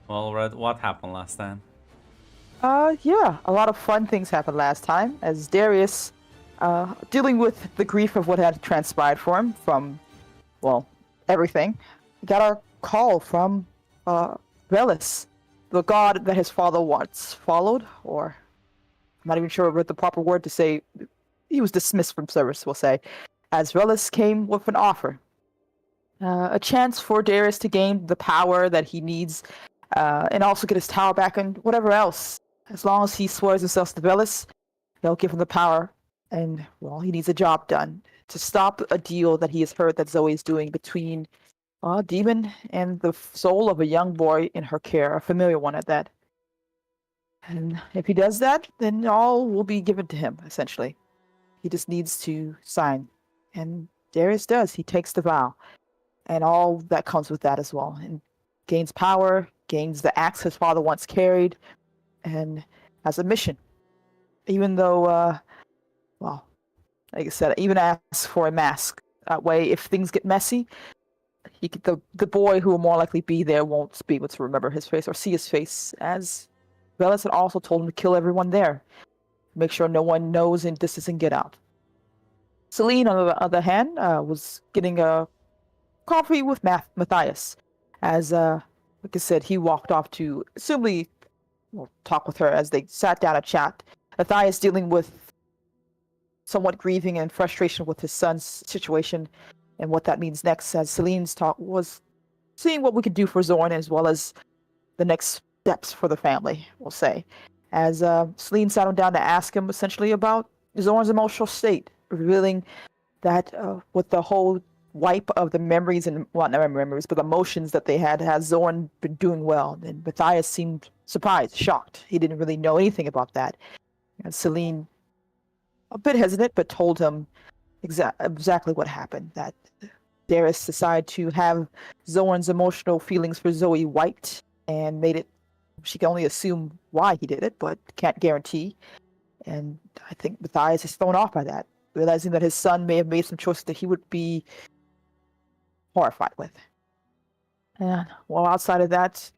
Well, Red, what happened last time? Yeah, a lot of fun things happened last time as Darius, dealing with the grief of what had transpired for him from, well, everything, got a call from, Velis, the god that his father once followed, or I'm not even sure what the proper word to say. He was dismissed from service, we'll say, as Velis came with an offer. A chance for Darius to gain the power that he needs, and also get his tower back and whatever else. As long as he swears himself to Velis, they'll give him the power, and well, he needs a job done to stop a deal that he has heard that Zoe is doing between Demon and the soul of a young boy in her care, a familiar one at that. And if he does that, then all will be given to him, essentially. He just needs to sign. And Darius does. He takes the vow. And all that comes with that as well. And gains power, gains the axe his father once carried, and has a mission. Even though, well, like I said, even asks for a mask. That way, if things get messy, the boy who will more likely be there won't be able to remember his face or see his face, as Velas had also told him to kill everyone there. Make sure no one knows and this doesn't get out. Celine, on the other hand, was getting a coffee with Matthias, as, like I said, he walked off to assumably talk with her as they sat down and chat. Matthias dealing with somewhat grieving and frustration with his son's situation and what that means next, as Celine's talk was seeing what we could do for Zorn as well as the next steps for the family, we'll say. As Celine sat him down to ask him essentially about Zorn's emotional state, revealing that with the whole wipe of the memories and, well, not memories, but emotions that they had, has Zorn been doing well? And Matthias seemed surprised, shocked. He didn't really know anything about that. And Celine, a bit hesitant, but told him exactly what happened, that Darius decided to have Zorn's emotional feelings for Zoe wiped and made it, she can only assume why he did it, but can't guarantee. And I think Matthias is thrown off by that, realizing that his son may have made some choices that he would be horrified with. And well, outside of that,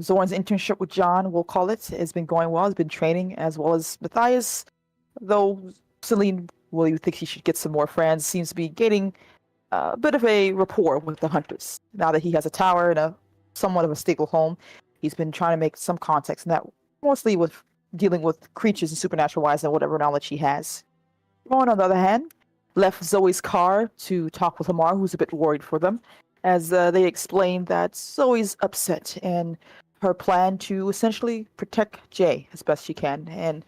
Zorn's internship with John, we'll call it, has been going well. He's been training as well as Matthias, though Celine, well, you think he should get some more friends, seems to be gaining a bit of a rapport with the hunters. Now that he has a tower and a somewhat of a stable home, he's been trying to make some context, and that mostly with dealing with creatures and supernatural wise and whatever knowledge he has. Ron, on the other hand, left Zoe's car to talk with Lamar, who's a bit worried for them, as they explained that Zoe's upset and her plan to essentially protect Jay as best she can and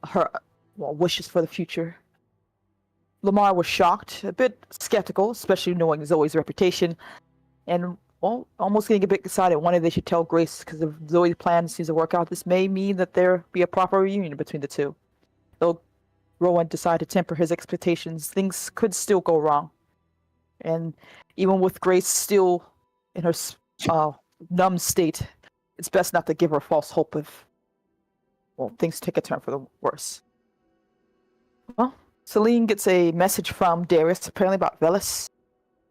her wishes for the future. Lamar was shocked, a bit skeptical, especially knowing Zoe's reputation, and well, almost getting a bit excited. Wanted they should tell Grace, because if Zoe's plan seems to work out, this may mean that there be a proper reunion between the two. Though Rowan decided to temper his expectations, things could still go wrong. And even with Grace still in her numb state, it's best not to give her false hope if, well, things take a turn for the worse. Well, Celine gets a message from Darius, apparently about Velis,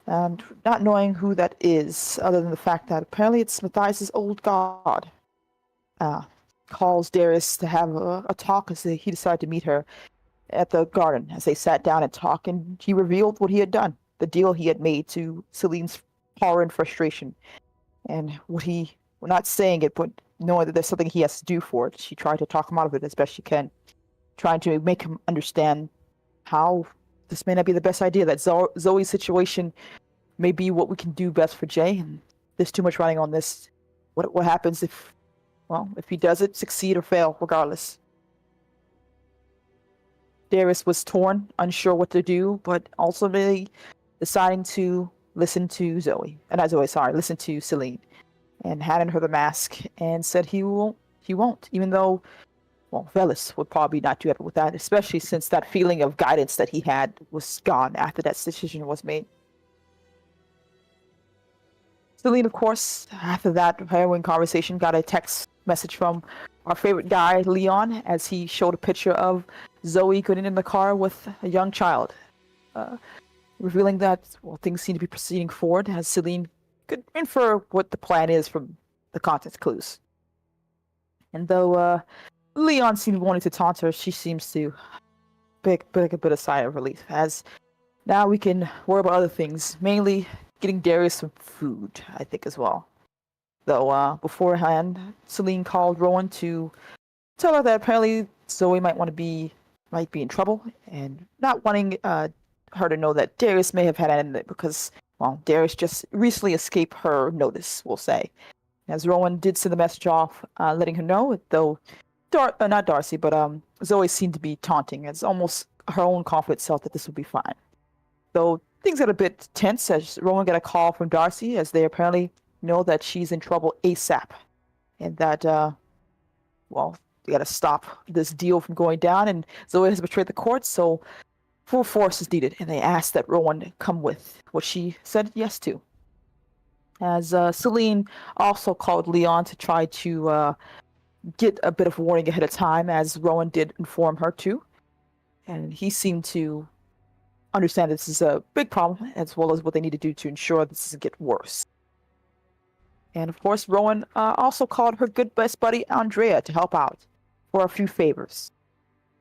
and not knowing who that is, other than the fact that apparently it's Matthias' old god. Calls Darius to have a talk as he decided to meet her at the garden as they sat down and talked, and he revealed what he had done, the deal he had made to Celine's horror and frustration, and what he, well, not saying it, but knowing that there's something he has to do for it. She tried to talk him out of it as best she can, trying to make him understand how this may not be the best idea, that Zoe's situation may be what we can do best for Jay, and there's too much riding on this. What happens if, well, if he does it, succeed or fail, regardless. Darius was torn, unsure what to do, but ultimately deciding to listen to Zoe. Not Zoe, sorry, listen to Celine. And handed her the mask and said he won't, even though, well, Velis would probably not do happy with that, especially since that feeling of guidance that he had was gone after that decision was made. Celine, of course, after that harrowing conversation, got a text message from our favorite guy, Leon, as he showed a picture of Zoe getting in the car with a young child, revealing that, well, things seem to be proceeding forward, as Celine could infer what the plan is from the contents clues. And though Leon seemed wanting to taunt her, she seems to pick a bit of sigh of relief, as now we can worry about other things, mainly getting Darius some food, I think, as well. Though beforehand, Celine called Rowan to tell her that apparently Zoe might be in trouble, and not wanting her to know that Darius may have had an end because, well, Darius just recently escaped her notice, we'll say. As Rowan did send the message off, letting her know, though not Darcy, but Zoe seemed to be taunting, as almost her own confidence felt that this would be fine. Though things got a bit tense as Rowan got a call from Darcy, as they apparently know that she's in trouble ASAP, and that well, they gotta stop this deal from going down, and Zoe has betrayed the court, so full force is needed, and they asked that Rowan come with, what she said yes to. As Celine also called Leon to try to get a bit of warning ahead of time, as Rowan did inform her too, and he seemed to understand this is a big problem, as well as what they need to do to ensure this doesn't get worse. And of course, Rowan also called her good best buddy Andrea to help out for a few favors,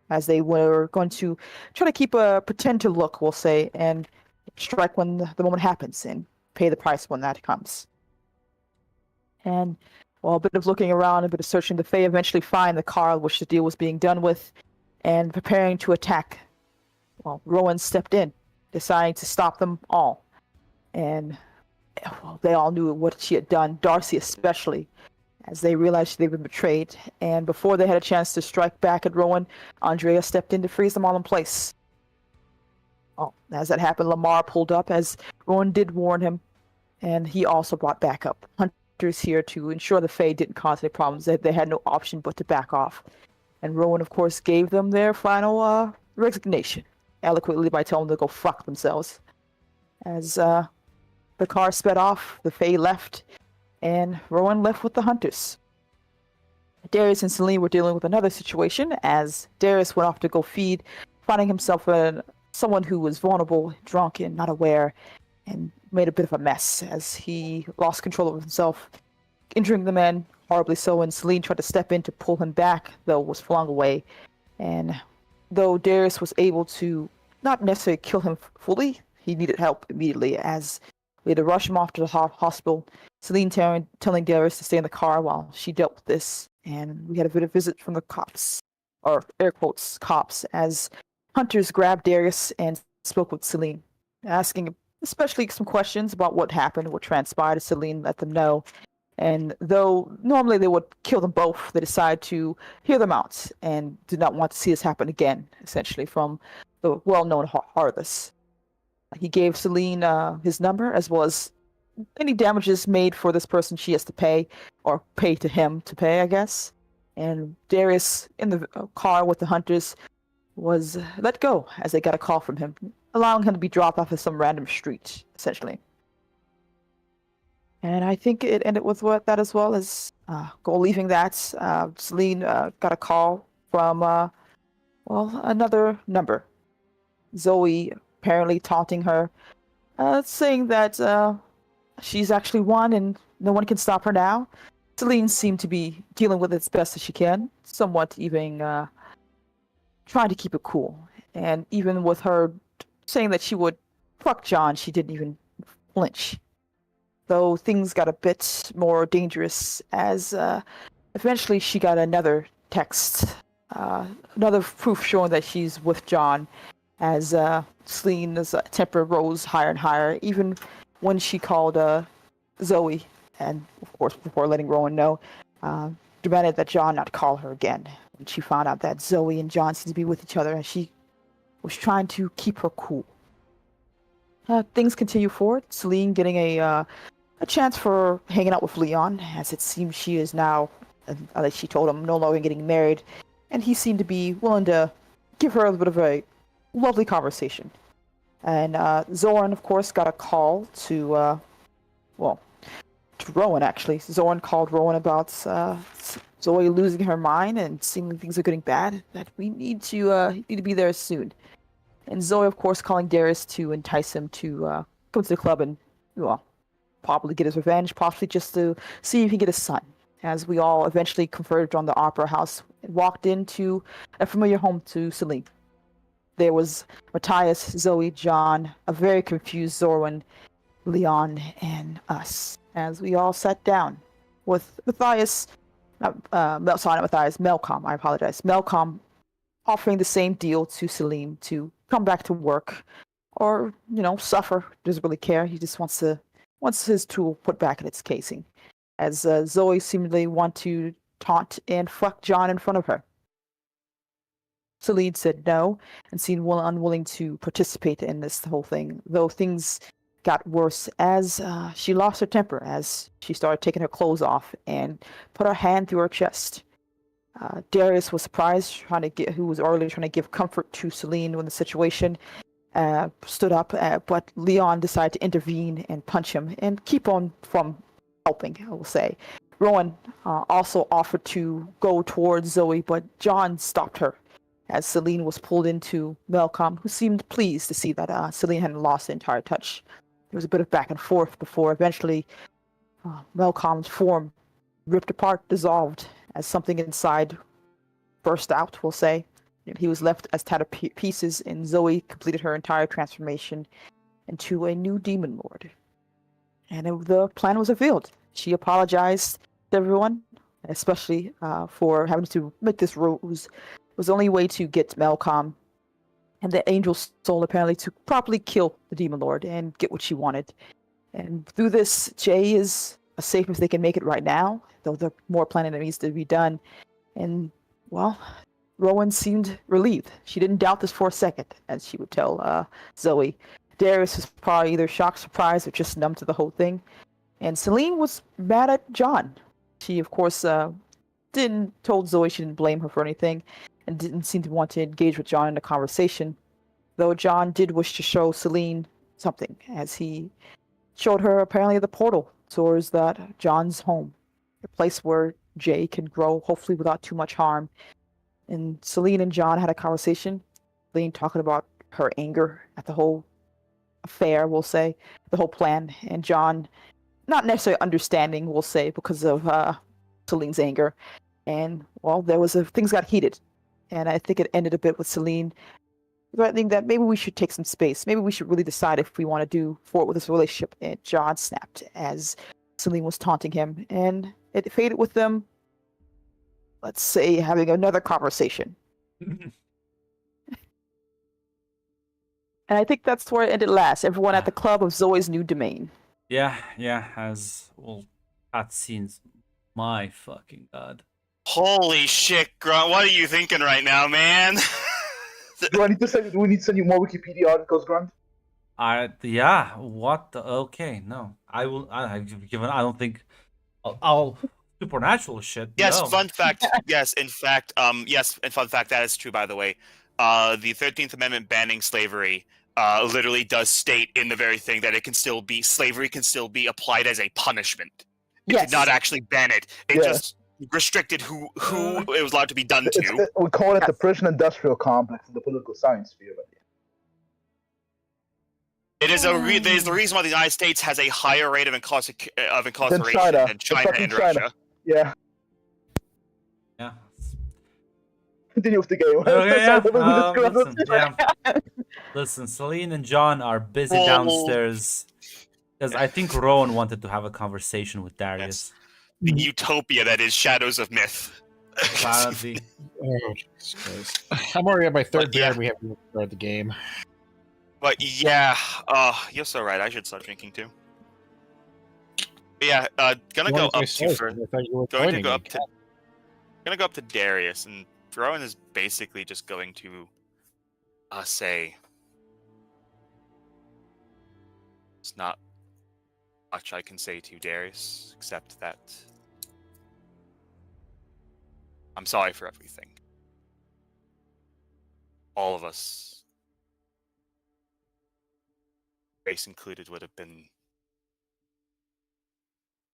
as they were going to try to keep a pretend to look, we'll say, and strike when the moment happens and pay the price when that comes. And well, a bit of looking around, a bit of searching, the Fae eventually find the car which the deal was being done with, and preparing to attack. Well, Rowan stepped in, deciding to stop them all. And well, they all knew what she had done, Darcy especially, as they realized they'd been betrayed. And before they had a chance to strike back at Rowan, Andrea stepped in to freeze them all in place. Oh, as that happened, Lamar pulled up, as Rowan did warn him, and he also brought backup hunters here to ensure the Fae didn't cause any problems. They had no option but to back off. And Rowan, of course, gave them their final resignation, eloquently by telling them to go fuck themselves. As the car sped off, the Fae left, and Rowan left with the hunters. Darius and Celine were dealing with another situation, as Darius went off to go feed, finding himself someone who was vulnerable, drunk, and not aware, and made a bit of a mess as he lost control of himself, injuring the man horribly so, and Celine tried to step in to pull him back, though was flung away. And though Darius was able to not necessarily kill him fully, he needed help immediately, as we had to rush him off to the hospital. Celine telling Darius to stay in the car while she dealt with this, and we had a bit of visit from the cops, or air quotes, cops, as hunters grabbed Darius and spoke with Celine, asking especially some questions about what happened, what transpired. Celine let them know, and though normally they would kill them both, they decided to hear them out and did not want to see this happen again, essentially, from the well-known Heartless. He gave Celine his number, as well as any damages made for this person she has to pay, or pay to him to pay, I guess. And Darius, in the car with the hunters, was let go as they got a call from him, allowing him to be dropped off at some random street, essentially. And I think it ended with that, as well as leaving that. Celine got a call from, another number. Zoe apparently taunting her, saying that she's actually won and no one can stop her now. Celine seemed to be dealing with it as best as she can, somewhat even trying to keep it cool. And even with her saying that she would fuck John, she didn't even flinch. Though things got a bit more dangerous, as eventually she got another text, another proof showing that she's with John, as Celine's temper rose higher and higher, even when she called Zoe, and of course before letting Rowan know, demanded that John not call her again. When she found out that Zoe and John seemed to be with each other, and she was trying to keep her cool. Things continue forward, Celine getting a chance for hanging out with Leon, as it seems she is now, like she told him, no longer getting married, and he seemed to be willing to give her a bit of a lovely conversation. And Zoran, of course, got a call to Rowan, actually. Zoran called Rowan about Zoe losing her mind and seeing things are getting bad, that we need to be there soon. And Zoe, of course, calling Darius to entice him to come to the club and, probably get his revenge, possibly just to see if he can get a son. As we all eventually converged on the Opera House and walked into a familiar home to Celine. There was Matthias, Zoe, John, a very confused Zorwin, Leon, and us. As we all sat down with Matthias, sorry, not Matthias, Melcom, I apologize. Melcom offering the same deal to Celine to come back to work or, suffer. Doesn't really care. He just wants his tool put back in its casing. As Zoe seemingly want to taunt and fuck John in front of her. Celine said no and seemed unwilling to participate in this whole thing, though things got worse as she lost her temper as she started taking her clothes off and put her hand through her chest. Darius was surprised, who was already trying to give comfort to Celine when the situation stood up, but Leon decided to intervene and punch him and keep on from helping, I will say. Rowan also offered to go towards Zoe, but John stopped her as Celine was pulled into Melcom, who seemed pleased to see that Celine hadn't lost the entire touch. There was a bit of back and forth before eventually Melcom's form ripped apart, dissolved, as something inside burst out, we'll say. He was left as tattered pieces, and Zoe completed her entire transformation into a new demon lord. And the plan was revealed. She apologized to everyone, especially for having to make this ruse. It was the only way to get Melcom and the angel soul apparently to properly kill the demon lord and get what she wanted. And through this, Jay is as safe as they can make it right now, though there's more planning that needs to be done. And, well, Rowan seemed relieved. She didn't doubt this for a second, as she would tell Zoe. Darius was probably either shocked, surprised, or just numb to the whole thing. And Celine was mad at John. She, of course, told Zoe she didn't blame her for anything, and didn't seem to want to engage with John in a conversation. Though John did wish to show Celine something, as he showed her apparently the portal towards John's home, a place where Jay can grow, hopefully without too much harm. And Celine and John had a conversation. Celine talking about her anger at the whole affair, we'll say, the whole plan, and John not necessarily understanding, we'll say, because of Celine's anger. And, well, things got heated. And I think it ended a bit with Celine threatening that maybe we should take some space. Maybe we should really decide if we want to do forward with this relationship. And John snapped as Celine was taunting him. And it faded with them, let's say, having another conversation. And I think that's where it ended last. Everyone at the club of Zoe's new domain. Yeah, as well, cutscenes. My fucking god. Holy shit, Grunt! What are you thinking right now, man? Do we need to send you more Wikipedia articles, Grunt? Yeah. What? Okay, no. I will. Given I don't think I'll supernatural shit. Yes, no. fun fact. Yes, in fact, yes, and fun fact, that is true, by the way. The 13th Amendment banning slavery literally does state in the very thing that slavery can still be applied as a punishment. It did not actually ban it. It just restricted who it was allowed to be done to. We call it the prison industrial complex in the political science field. It is the reason why the United States has a higher rate of incarceration than China and Russia. Yeah. Yeah. Continue with the game. Okay, listen, Celine and John are busy downstairs because I think Rowan wanted to have a conversation with Darius. The utopia that is Shadows of Myth. Apparently. Oh, Jesus Christ. I'm already at my third beer. We haven't started the game. But yeah, you're so right. I should start drinking too. But yeah, gonna go up to Darius, and Rowan is basically just going to say, "It's not much I can say to you, Darius, except that I'm sorry for everything. All of us, Grace included, would have been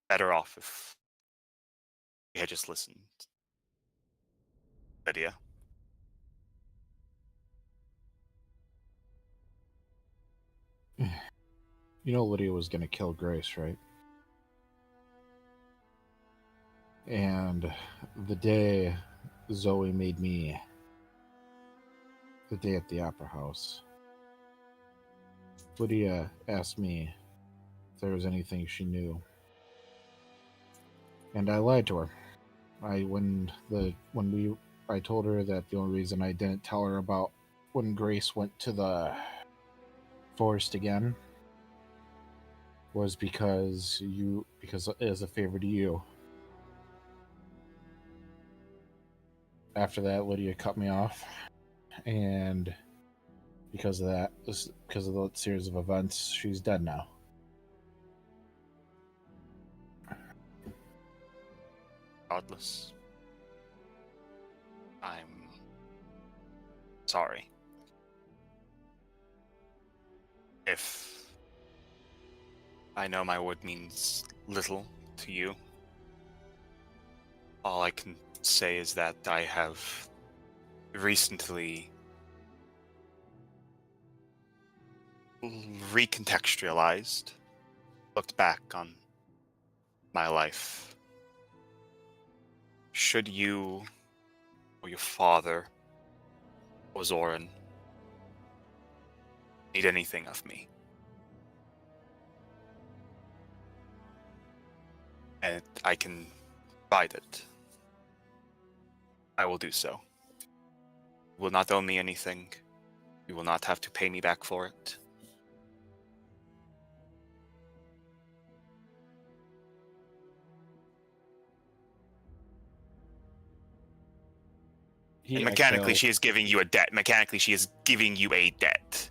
better off if we had just listened. Lydia." You know Lydia was going to kill Grace, right? And the day Zoe made me, the day at the Opera House, Lydia asked me if there was anything she knew, and I lied to her. I told her that the only reason I didn't tell her about when Grace went to the forest again was because as a favor to you. After that, Lydia cut me off, and because of the series of events, she's dead now. Regardless, I'm sorry. If I know my word means little to you, all I can say is that I have recently recontextualized, looked back on my life. Should you or your father or Zoran need anything of me, and I can provide it, I will do so. You will not owe me anything. You will not have to pay me back for it. He And mechanically, exhaled. she is giving you a debt. Mechanically, she is giving you a debt.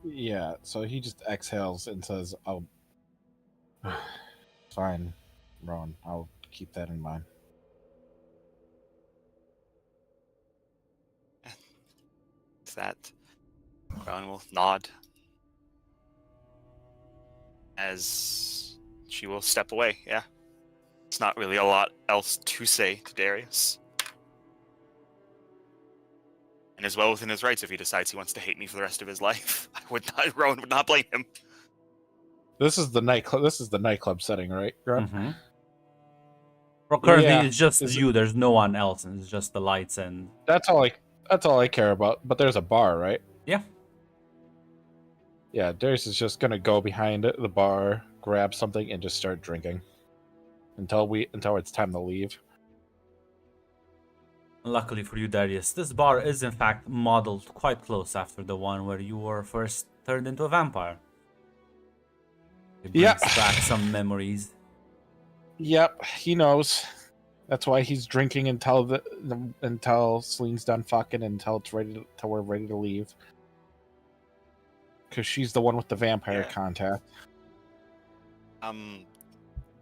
Yeah, so he just exhales and says, "Oh, fine, Rowan. I'll keep that in mind." With that, Rowan will nod as she will step away. Yeah. It's not really a lot else to say to Darius. And is well within his rights if he decides he wants to hate me for the rest of his life. Rowan would not blame him. This is the nightclub. This is the nightclub setting, right? Grunt? Mm-hmm. Well, currently Yeah. it's just Is you. There's no one else, and it's just the lights and That's all I. That's all I care about. But there's a bar, right? yeah. Yeah. Darius is just gonna go behind the bar, grab something, and just start drinking until it's time to leave. Luckily for you, Darius, this bar is in fact modeled quite close after the one where you were first turned into a vampire. It brings Yeah. back some memories. Yep, he knows. That's why he's drinking until Celine's done fucking, until we're ready to leave. Because she's the one with the vampire Yeah. contact.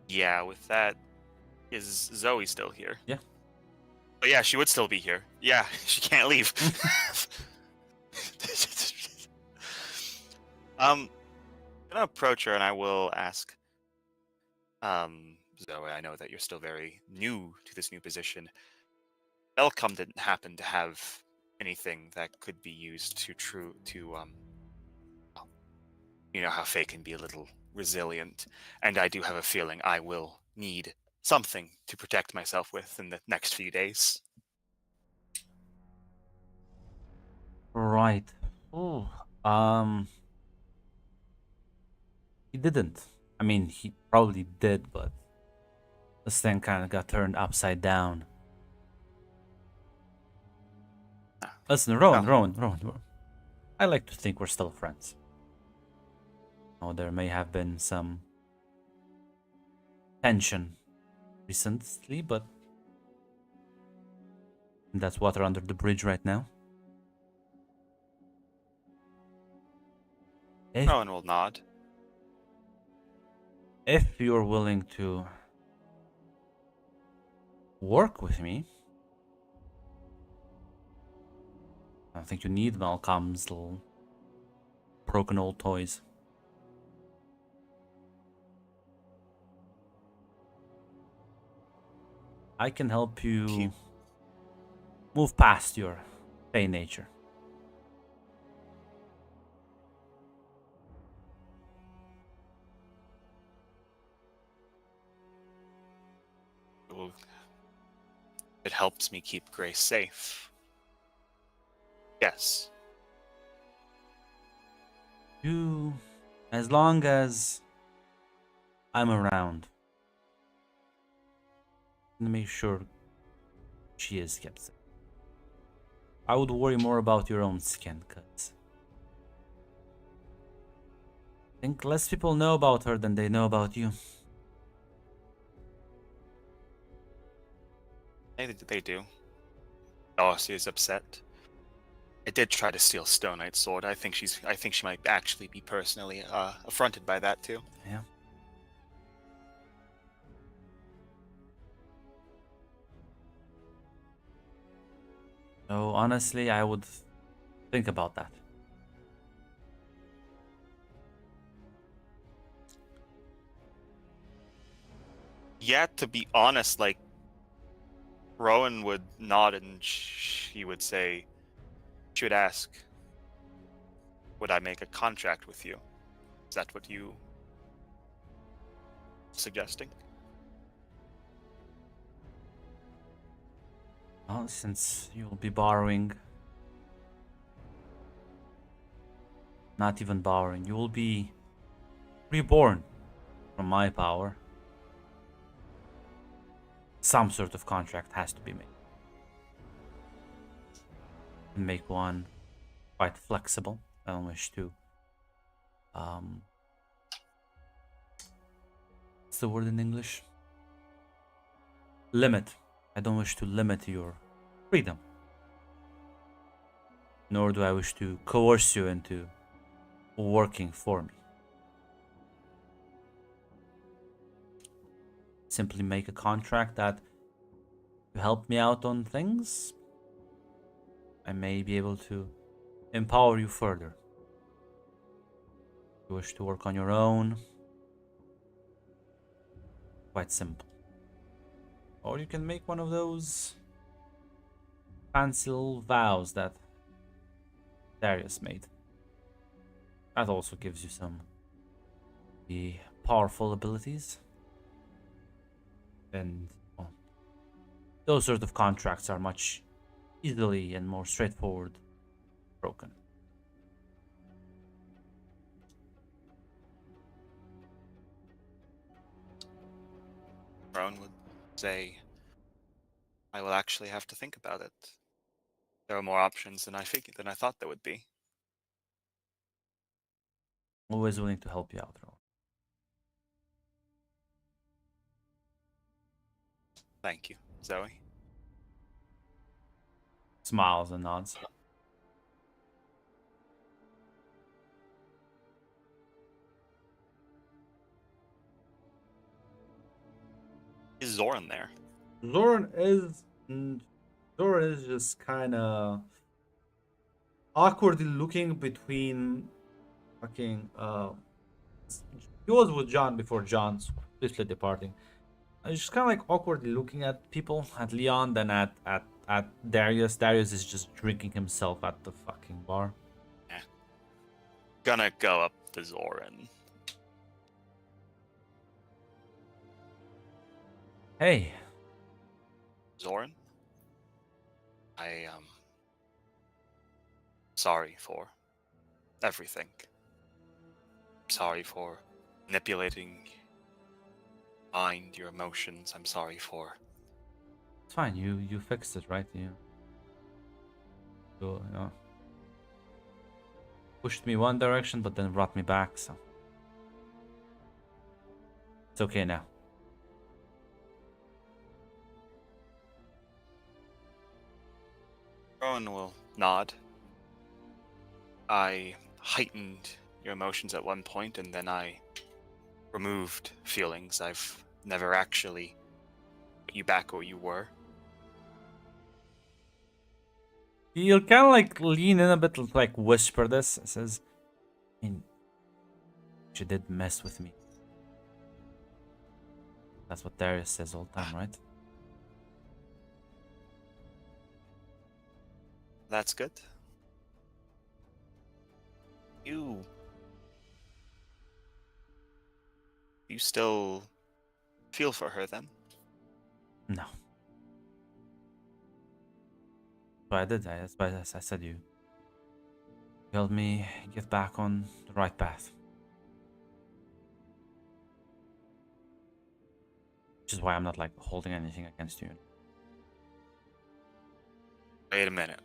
Yeah, with that, is Zoe still here? Yeah. But yeah, she would still be here. Yeah, she can't leave. I'm gonna approach her and I will ask, Zoe, I know that you're still very new to this new position. Belcom didn't happen to have anything that could be used you know how Faye can be a little resilient, and I do have a feeling I will need something to protect myself with in the next few days. Right. Oh. He didn't. I mean, he probably did, but this thing kind of got turned upside down. Listen, Rowan. I like to think we're still friends. Oh, there may have been some tension recently, but that's water under the bridge right now. Rowan will nod. If you're willing to work with me, I don't think you need Malcolm's little broken old toys. I can help you move past your pain nature. Will It helps me keep Grace safe. Yes. You, as long as I'm around, to make sure she is kept safe. I would worry more about your own skin, cause I think less people know about her than they know about you. They do. Darcy is upset. I did try to steal Stone Knight's sword. I think she might actually be personally affronted by that too. Yeah. So honestly, I would think about that. Yeah, to be honest, like Rowan would nod and she would say, she would ask, would I make a contract with you? Is that what you suggesting? Well, since you'll be borrowing, not even borrowing, you will be reborn from my power. Some sort of contract has to be made. And make one quite flexible. I don't wish to what's the word in English? Limit. I don't wish to limit your freedom. Nor do I wish to coerce you into working for me. Simply make a contract that you help me out on things. I may be able to empower you further. If you wish to work on your own, quite simple. Or you can make one of those fancy little vows that Darius made. That also gives you some the powerful abilities. And well, those sort of contracts are much easily and more straightforward broken. Rowan would say, I will actually have to think about it. There are more options than I thought there would be. Always willing to help you out, Rowan. Thank you, Zoe. Smiles and nods. Is Zoran there? Zoran is just kind of awkwardly looking between fucking he was with John before John's swiftly departing. He's just kind of like awkwardly looking at people, at Leon, then at Darius. Darius is just drinking himself at the fucking bar. Gonna go up to Zoran. Hey, Zoran? I sorry for everything. Sorry for manipulating mind, your emotions. I'm sorry for it's fine. You fixed it, right? You know, pushed me one direction, but then brought me back. So it's okay now. Rowan will nod. I heightened your emotions at one point, and then I removed feelings. I've never actually put you back where you were. You'll kind of like lean in a bit, like whisper this. It says, I mean, she did mess with me. That's what Darius says all the time, right? That's good. You still feel for her then? No. what I did. That's why I said you helped me get back on the right path. Which is why I'm not like holding anything against you. Wait a minute.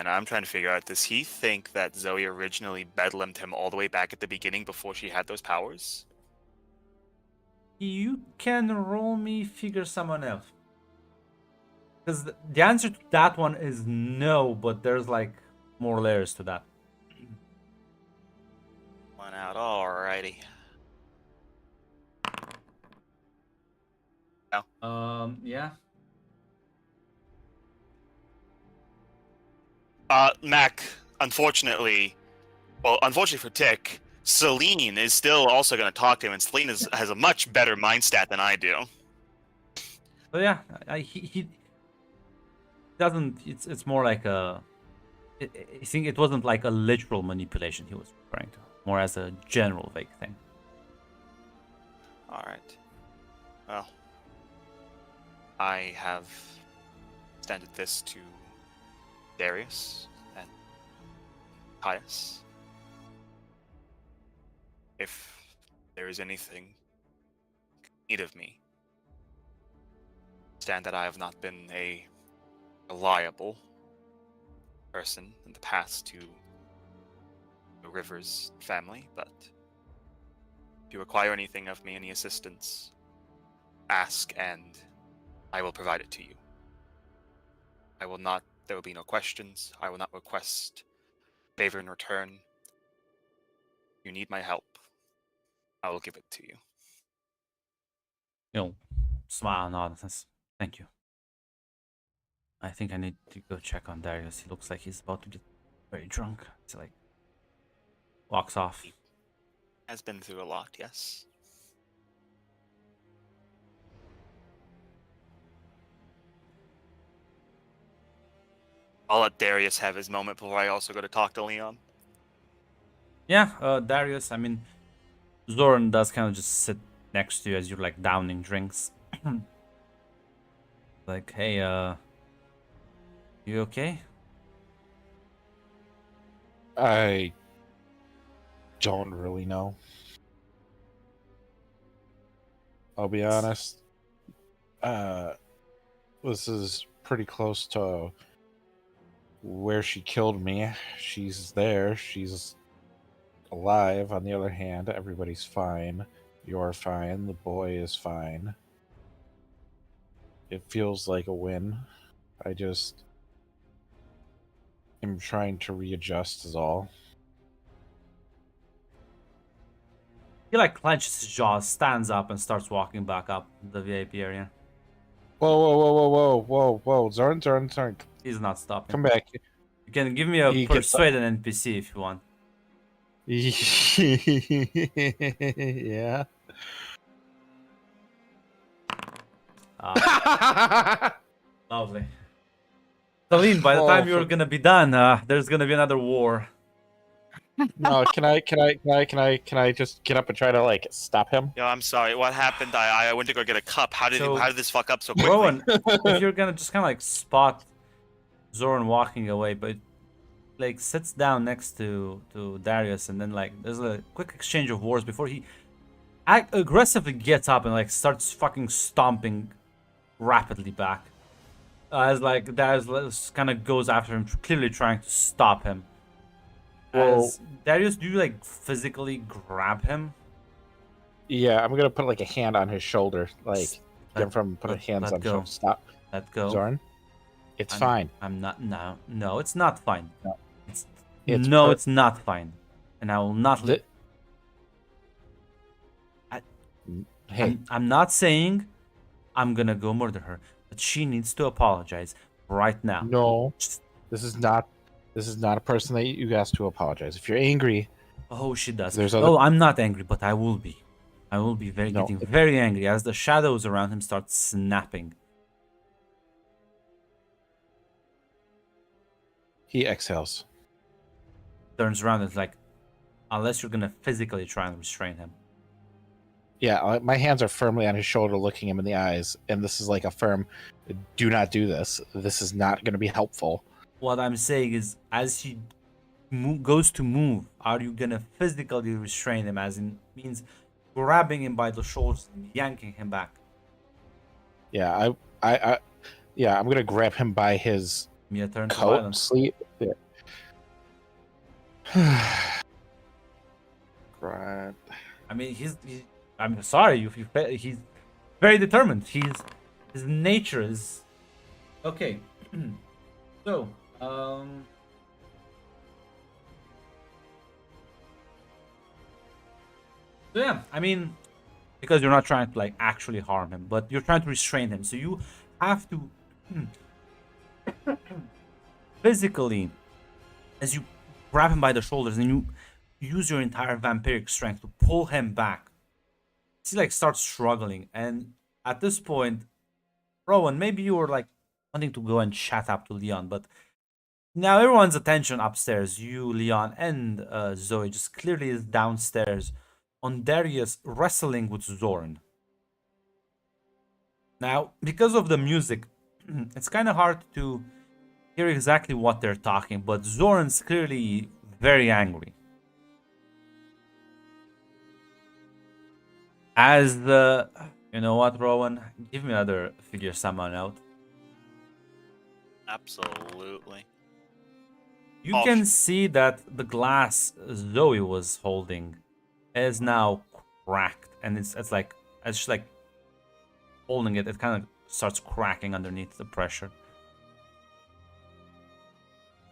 I'm trying to figure out, does he think that Zoe originally bedlammed him all the way back at the beginning before she had those powers? You can roll me figure someone else. Because the answer to that one is no, but there's like more layers to that. One out, alrighty. Yeah. Mac, unfortunately for Tick, Celine is still also going to talk to him, and Celine has a much better mind stat than I do. So yeah, he doesn't. It's more like a. I think it wasn't like a literal manipulation he was referring to, more as a general vague thing. All right. Well, I have extended this to Darius and Caius. If there is anything you need of me, understand that I have not been a reliable person in the past to the Rivers family, but if you require anything of me, any assistance, ask and I will provide it to you. There will be no questions. I will not request favor in return. You need my help, I will give it to you. Smile, nod. Thank you. I think I need to go check on Darius. He looks like he's about to get very drunk. He like walks off. Has been through a lot, yes. I'll let Darius have his moment before I also go to talk to Leon. Yeah, Darius. I mean, Zoran does kind of just sit next to you as you're like downing drinks. Like, hey, you okay? I don't really know. I'll be honest. This is pretty close to where she killed me. She's there. She's alive. On the other hand, everybody's fine. You're fine. The boy is fine. It feels like a win. I just am trying to readjust is all. He like clenches his jaws, stands up, and starts walking back up the VIP area. Whoa. Zoran. He's not stopping. Come back. You can give me a He gets persuade an NPC if you want. Yeah. Lovely. Celine, by the time you're gonna be done, there's gonna be another war. No, can I just get up and try to like stop him? Yo, I'm sorry. What happened? I went to go get a cup. How did this fuck up so quickly? Rowan, if you're gonna just kind of like spot Zoran walking away, but like sits down next to Darius, and then like there's a quick exchange of words before he aggressively gets up and like starts fucking stomping rapidly back. As like Darius kind of goes after him, clearly trying to stop him. As Darius, do you like physically grab him? Yeah, I'm gonna put like a hand on his shoulder, like get him from putting hands on his shoulder. Stop. Let go. Zoran, it's fine. I'm not. No, it's not fine. No. It's not fine, and I will not. Hey, I'm not saying I'm gonna go murder her, but she needs to apologize right now. no, this is not a person that you asked to apologize. If you're angry, oh, she does. There's Oh, I'm not angry, but I will be. I will be No. getting very angry as the shadows around him start snapping. he exhales. Turns around and is like, unless you're gonna physically try and restrain him. Yeah, my hands are firmly on his shoulder, looking him in the eyes, and this is like a firm, do not do this. This is not going to be helpful. what I'm saying is, as he goes to move, are you gonna physically restrain him? As in means grabbing him by the shoulders and yanking him back. Yeah, yeah, I'm gonna grab him by his Give me a turn to coat violence. sleeve. Yeah. Right. I mean, I'm sorry, he's very determined. His nature is okay. So, so yeah, I mean, because you're not trying to like actually harm him, but you're trying to restrain him. So you have to physically, as you grab him by the shoulders and you use your entire vampiric strength to pull him back. He like starts struggling, and at this point, Rowan, maybe you were like wanting to go and chat up to Leon, but now everyone's attention upstairs, you, Leon, and Zoe, just clearly is downstairs on Darius wrestling with Zorn. Now, because of the music, it's kind of hard to hear exactly what they're talking, but Zorn's clearly very angry. As the, you know what, Rowan, give me another figure summon out. Absolutely. You can see that the glass Zoe was holding is now cracked, and it's like as she's like holding it, it kind of starts cracking underneath the pressure.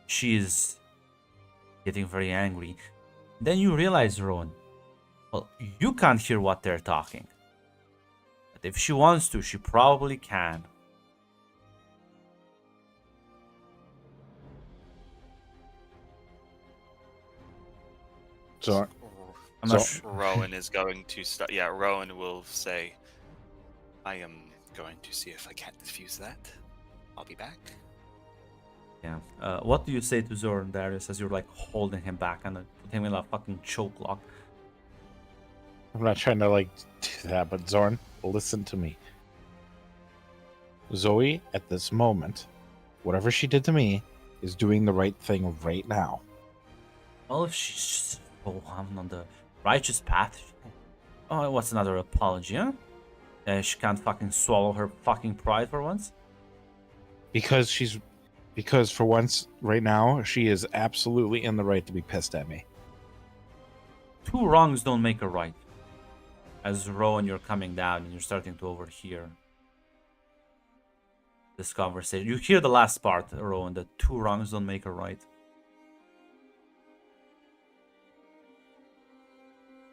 She's getting very angry. Then you realize, Rowan, well, you can't hear what they're talking. But if she wants to, she probably can. So I'm not sure. Rowan is going to start. Yeah, Rowan will say, "I am going to see if I can't defuse that. I'll be back." Yeah. What do you say to Zoran, Darius, as you're like holding him back and put him in a fucking choke lock? I'm not trying to like do that, but Zorn, listen to me. Zoe, at this moment, whatever she did to me, is doing the right thing right now. Well, if she's just on the righteous path. Oh, what's another apology, huh? She can't fucking swallow her fucking pride for once. Because for once, right now, she is absolutely in the right to be pissed at me. Two wrongs don't make a right. As Rowan, you're coming down and you're starting to overhear this conversation. You hear the last part, Rowan, that two wrongs don't make a right.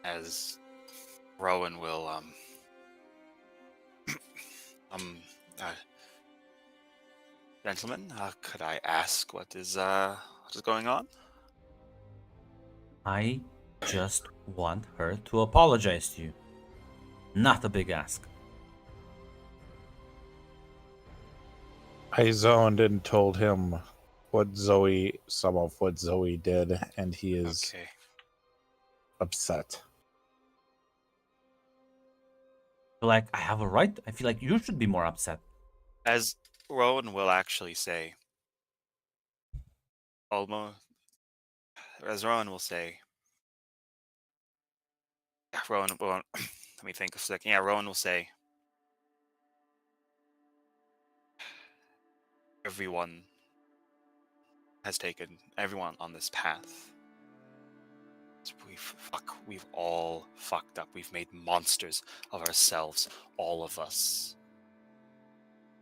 As Rowan will gentlemen, could I ask what is going on? I just want her to apologize to you. Not a big ask. I zoned and told him some of what Zoe did, and he is Okay. upset. Like, I have a right. I feel like you should be more upset. As Rowan will actually say, as Rowan will say, yeah, Rowan, let me think a second. Yeah, Rowan will say, everyone on this path. We've all fucked up. We've made monsters of ourselves, all of us.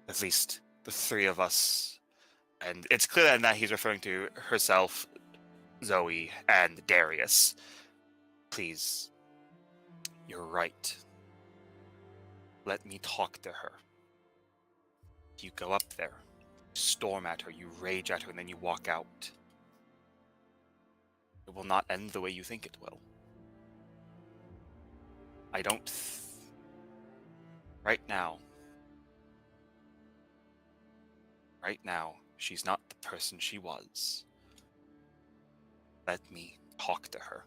At least the three of us. And it's clear that he's referring to herself, Zoe, and Darius. Please, you're right. Let me talk to her. You go up there, storm at her, you rage at her, and then you walk out. It will not end the way you think it will. I don't... Right now, she's not the person she was. Let me talk to her.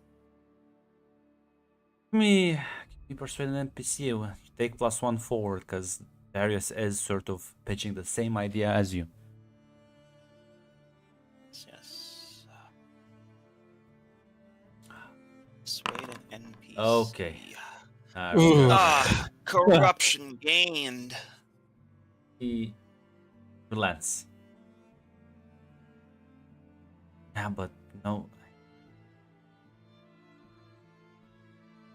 Give me persuade an NPC. You take +1 forward, because Darius is sort of pitching the same idea as you. Okay. Ah, corruption gained. He relents. Yeah, but no.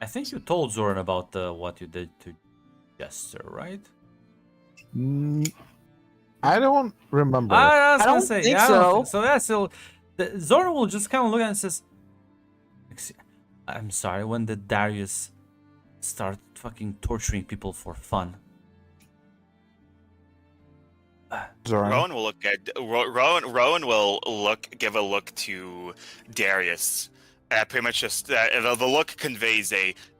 I think you told Zoran about what you did to Jester, right? I don't remember. I was I gonna don't say, think yeah, I don't think so. so. Yeah, so Zoran will just kind of look at it and says, "I'm sorry. When did Darius start fucking torturing people for fun?" Zoran. Rowan will look at Rowan will give a look to Darius. Pretty much just the look conveys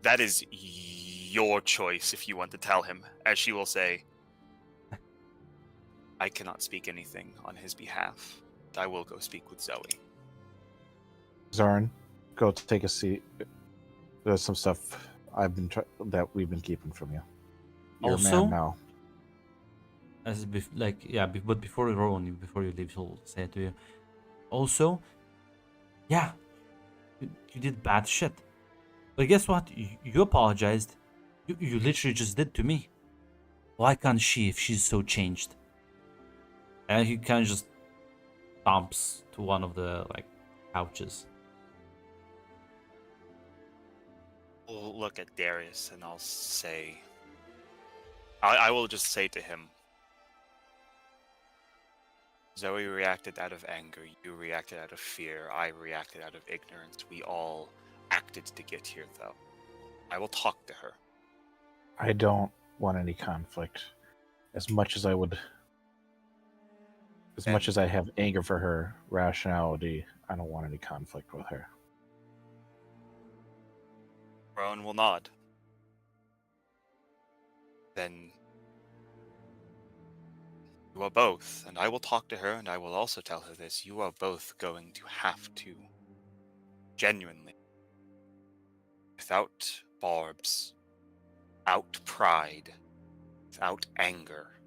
that is your choice if you want to tell him. As she will say, I cannot speak anything on his behalf. I will go speak with Zoe. Zoran, go take a seat. There's some stuff that we've been keeping from you. You're a Also- man now. But before you leave, he'll say it to you. Also, yeah, you did bad shit. But guess what? You apologized. You literally just did to me. Why can't she if she's so changed? And he kind of just stomps to one of the couches. I'll look at Darius and I'll say, I will just say to him, Zoe reacted out of anger, you reacted out of fear, I reacted out of ignorance. We all acted to get here, though. I will talk to her. I don't want any conflict. As much as I have anger for her rationality, I don't want any conflict with her. Rowan will nod. Then you are both, and I will talk to her, and I will also tell her this, you are both going to have to, genuinely, without barbs, without pride, without anger,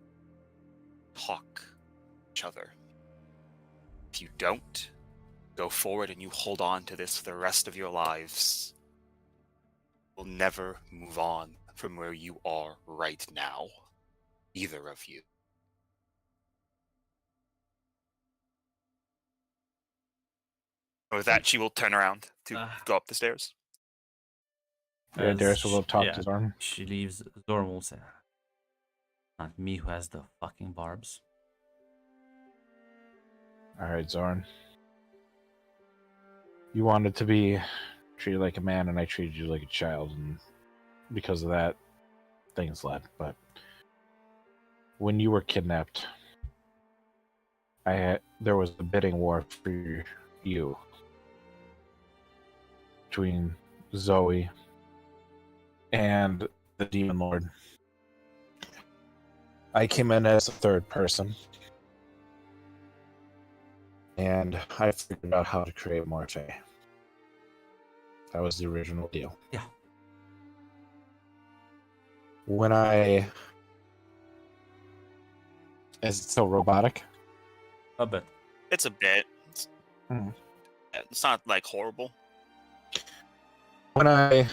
talk each other. If you don't, go forward and you hold on to this for the rest of your lives. You'll never move on from where you are right now. Either of you. With that, she will turn around to go up the stairs. Yeah, Darius will go talk yeah, to Zoran. She leaves. Zoran will say, "Not me who has the fucking barbs." Alright, Zoran. You wanted to be treated like a man, and I treated you like a child, and because of that, things led. But when you were kidnapped, there was a bidding war for you between Zoe and the Demon Lord. I came in as a third person, and I figured out how to create Morphe. That was the original deal. Yeah. When is it still robotic? A bit. It's a bit. Hmm. It's not like horrible. When I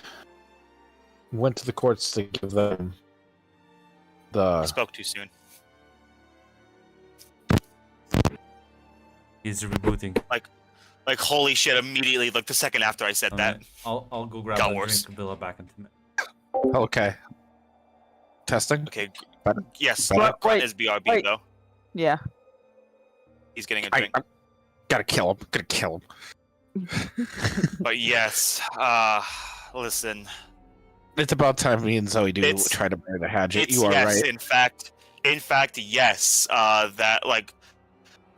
went to the courts to give them I the spoke too soon. He's rebooting. Like holy shit! Immediately, like the second after I said that. I'll go grab Got a worse. drink. Bill back into me. okay testing. Okay. Better? Yes. Better? Grunt is BRB wait. though. Yeah. He's getting a I drink. gotta kill him. Gotta kill him. But yes. Listen. It's about time me and Zoe It's- try to bury the hatchet. It's You are yes. right. In fact, yes. That like.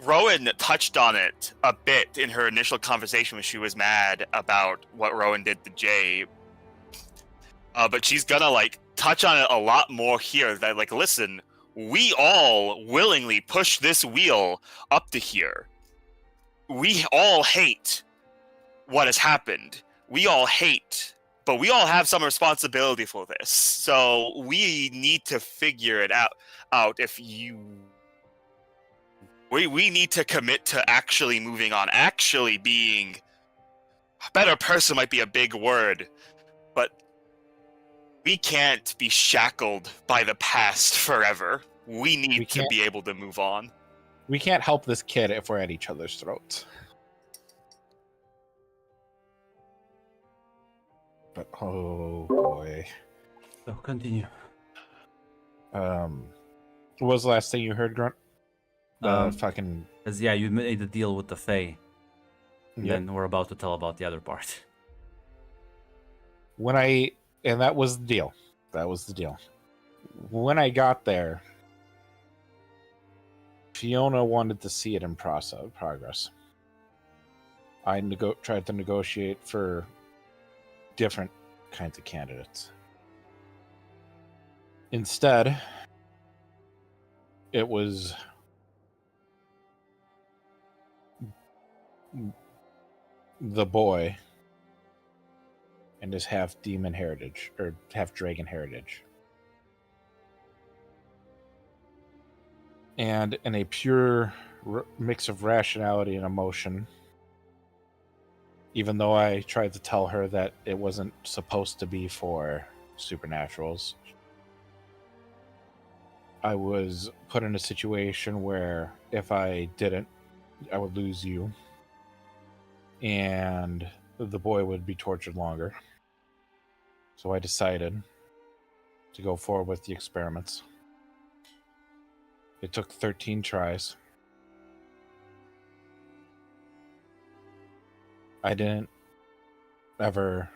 Rowan touched on it a bit in her initial conversation when she was mad about what Rowan did to Jay. But she's gonna like touch on it a lot more here. That like, listen, we all willingly push this wheel up to here. We all hate what has happened. We all hate, but we all have some responsibility for this. So we need to figure it out. If you. We need to commit to actually moving on, actually being a better person might be a big word, but We can't be shackled by the past forever. We need We to can't- be able to move on. We can't help this kid if we're at each other's throats. But oh boy. So continue. What was the last thing you heard, Grunt? The fucking. Because yeah, you made a deal with the Fae. And Yep. then we're about to tell about the other part. And that was the deal. That was the deal. When I got there, Fiona wanted to see it in progress. I tried to negotiate for different kinds of candidates. Instead, it was the boy and his half demon heritage or half dragon heritage. And in a pure mix of rationality and emotion, even though I tried to tell her that it wasn't supposed to be for supernaturals, I was put in a situation where if I didn't, I would lose you, and the boy would be tortured longer. So I decided to go forward with the experiments. It took 13 tries. I didn't ever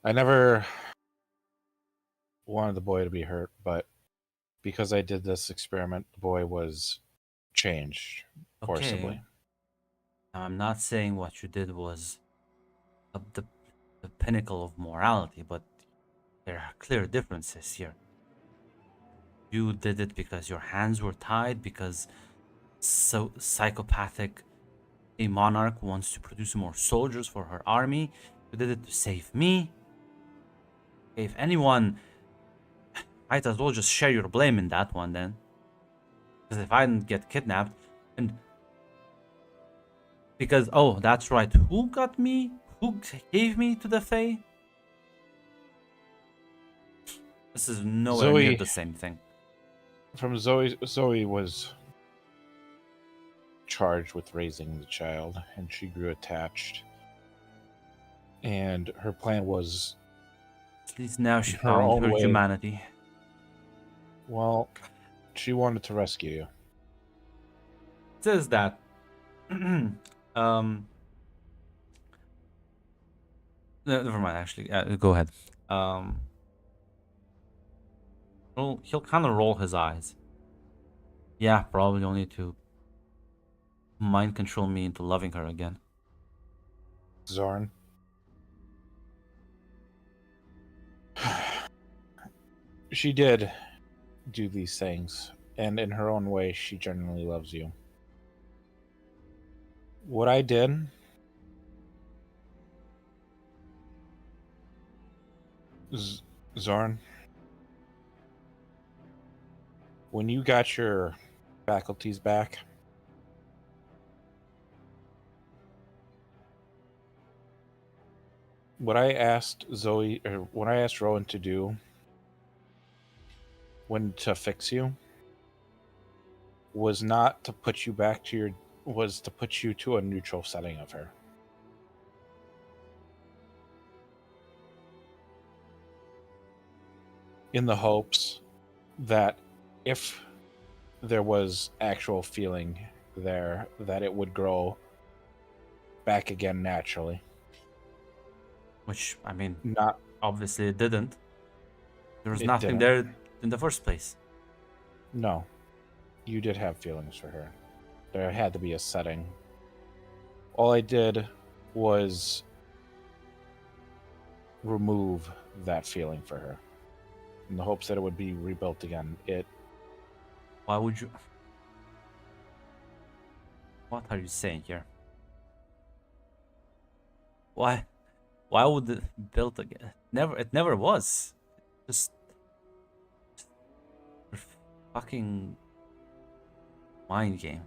I never wanted the boy to be hurt, but because I did this experiment, the boy was changed forcibly. Okay. Now, I'm not saying what you did was the pinnacle of morality, but there are clear differences here. You did it because your hands were tied, because so psychopathic a monarch wants to produce more soldiers for her army. You did it to save me. If anyone, might as well just share your blame in that one then. Because if I didn't get kidnapped, and because oh, that's right, who got me? Who gave me to the Fae? This is nowhere near Zoe. the same thing. From Zoe was charged with raising the child, and she grew attached. And her plan was, At least now she her found own her way. humanity. well, she wanted to rescue you. It says that never mind, actually, go ahead. He'll kind of roll his eyes. Yeah, probably only to mind control me into loving her again. Zorn. She did do these things, and in her own way, she genuinely loves you. What I did Zorn, when you got your faculties back, what I asked Zoe, or what I asked Rowan to do when to fix you, was not to put you back to your, was to put you to a neutral setting of her. In the hopes that if there was actual feeling there, that it would grow back again naturally. Which, I mean, Not obviously it didn't. There was It nothing didn't. there in the first place. No. You did have feelings for her. There had to be a setting. All I did was remove that feeling for her in the hopes that it would be rebuilt again. Why would you? What are you saying here? Why? Why would it build again? Never. It never was. Just fucking mind game.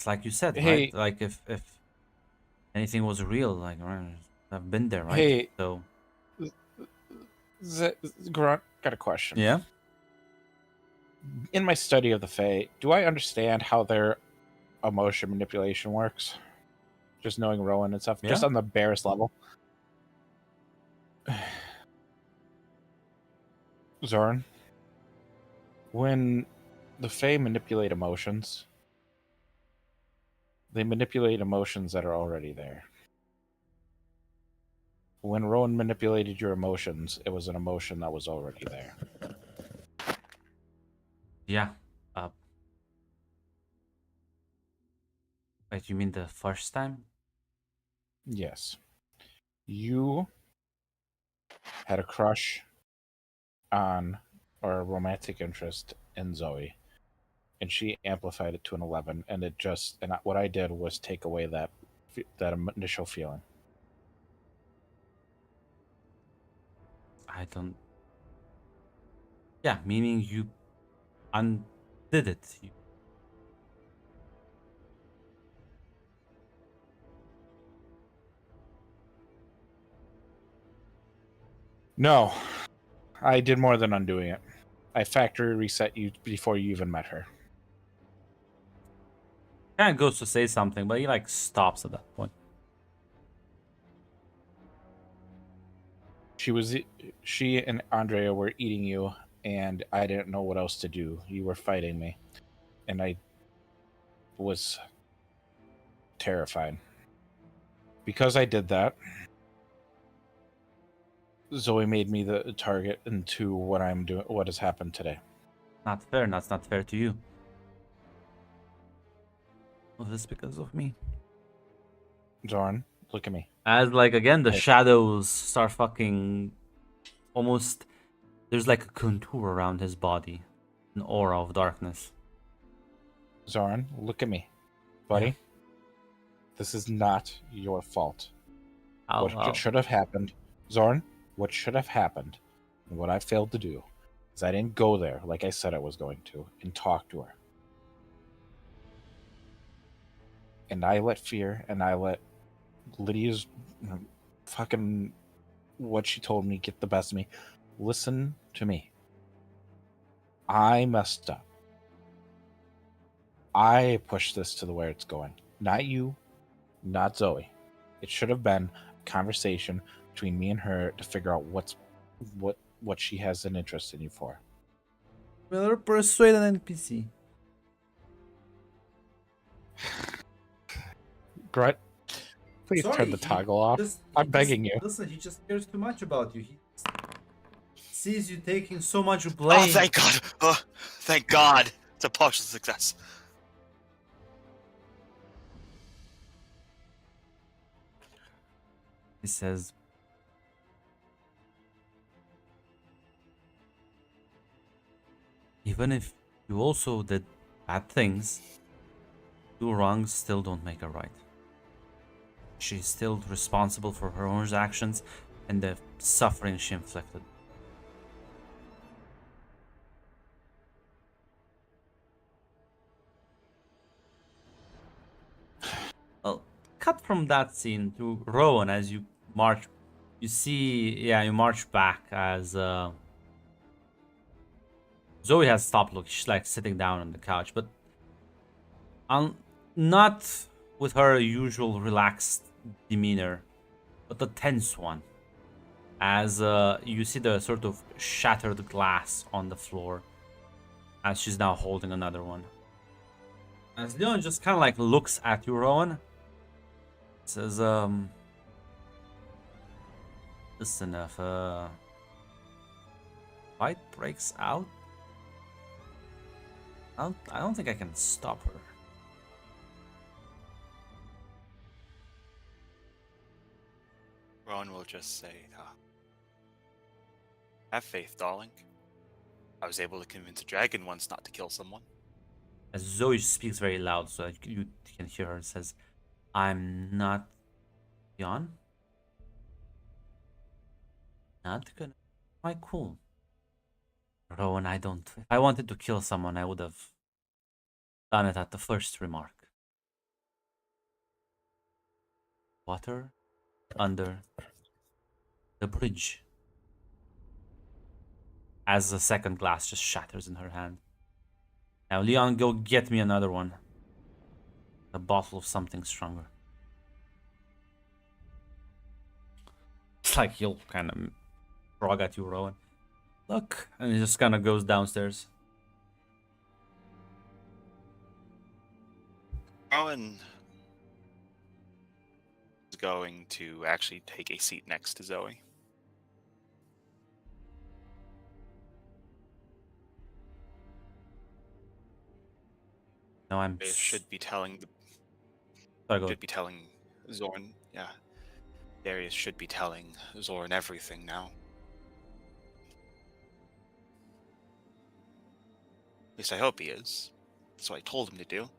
It's like you said, Hey. right? Like if anything was real, like I've been there, right? Hey. So Grunt, got a question. yeah. In my study of the Fae, do I understand how their emotion manipulation works? Just knowing Rowan and stuff, just Yeah. on the barest level. Zoran, when the Fae manipulate emotions, they manipulate emotions that are already there. When Rowan manipulated your emotions, it was an emotion that was already there. Yeah. Wait, you mean the first time? Yes. You had a crush on or a romantic interest in Zoe, and she amplified it to an 11, and it just, and what I did was take away that initial feeling. I don't. Yeah, meaning you undid it. No, I did more than undoing it. I factory reset you before you even met her. Kind of goes to say something, but he like stops at that point. She and Andrea were eating you, and I didn't know what else to do. You were fighting me, and I was terrified. Because I did that, Zoe made me the target into what I'm doing, what has happened today. Not fair. That's not fair to you. Well, this because of me. Zoran, look at me. As like again, the Hey. shadows start fucking almost. There's like a contour around his body, an aura of darkness. Zoran, look at me, buddy. Yeah. This is not your fault. I'll- What should have happened, Zoran? What should have happened, and what I failed to do, is I didn't go there like I said I was going to and talk to her. And I let fear and I let Lydia's fucking what she told me get the best of me. Listen to me. I messed up. I pushed this to the where it's going. Not you, not Zoe. It should have been a conversation between me and her to figure out what she has an interest in you for. Well, persuade an NPC. Grunt, please Sorry, turn the toggle off. I'm begging you. Listen, he just cares too much about you. He sees you taking so much blame. Oh, thank God! Oh, thank God! It's a partial success. He says, even if you also did bad things, two wrongs still don't make a right. She's still responsible for her own actions and the suffering she inflicted. Well, cut from that scene to Rowan as you march. You see, yeah, you march back as Zoe has stopped looking. She's like sitting down on the couch, but not with her usual relaxed demeanor, but a tense one. As you see the sort of shattered glass on the floor, as she's now holding another one. As Leon just kind of like looks at you, Rowan, says, listen, if fight breaks out, I don't think I can stop her. Ron will just say, have faith, darling. I was able to convince a dragon once not to kill someone. As Zoe speaks very loud so that you can hear her, says, I'm not Leon. Not gonna quite cool. Rowan, I don't. If I wanted to kill someone, I would have done it at the first remark. water under the bridge as the second glass just shatters in her hand. Now, Leon, go get me another one. A bottle of something stronger. It's like he'll kind of shrug at you, Rowan. Look, and he just kind of goes downstairs. Rowan is going to actually take a seat next to Zoe. No, I'm. They should be telling Sorry, go. should be telling Zorn. Yeah, Darius should be telling Zorn everything now. At least I hope he is. That's what I told him to do.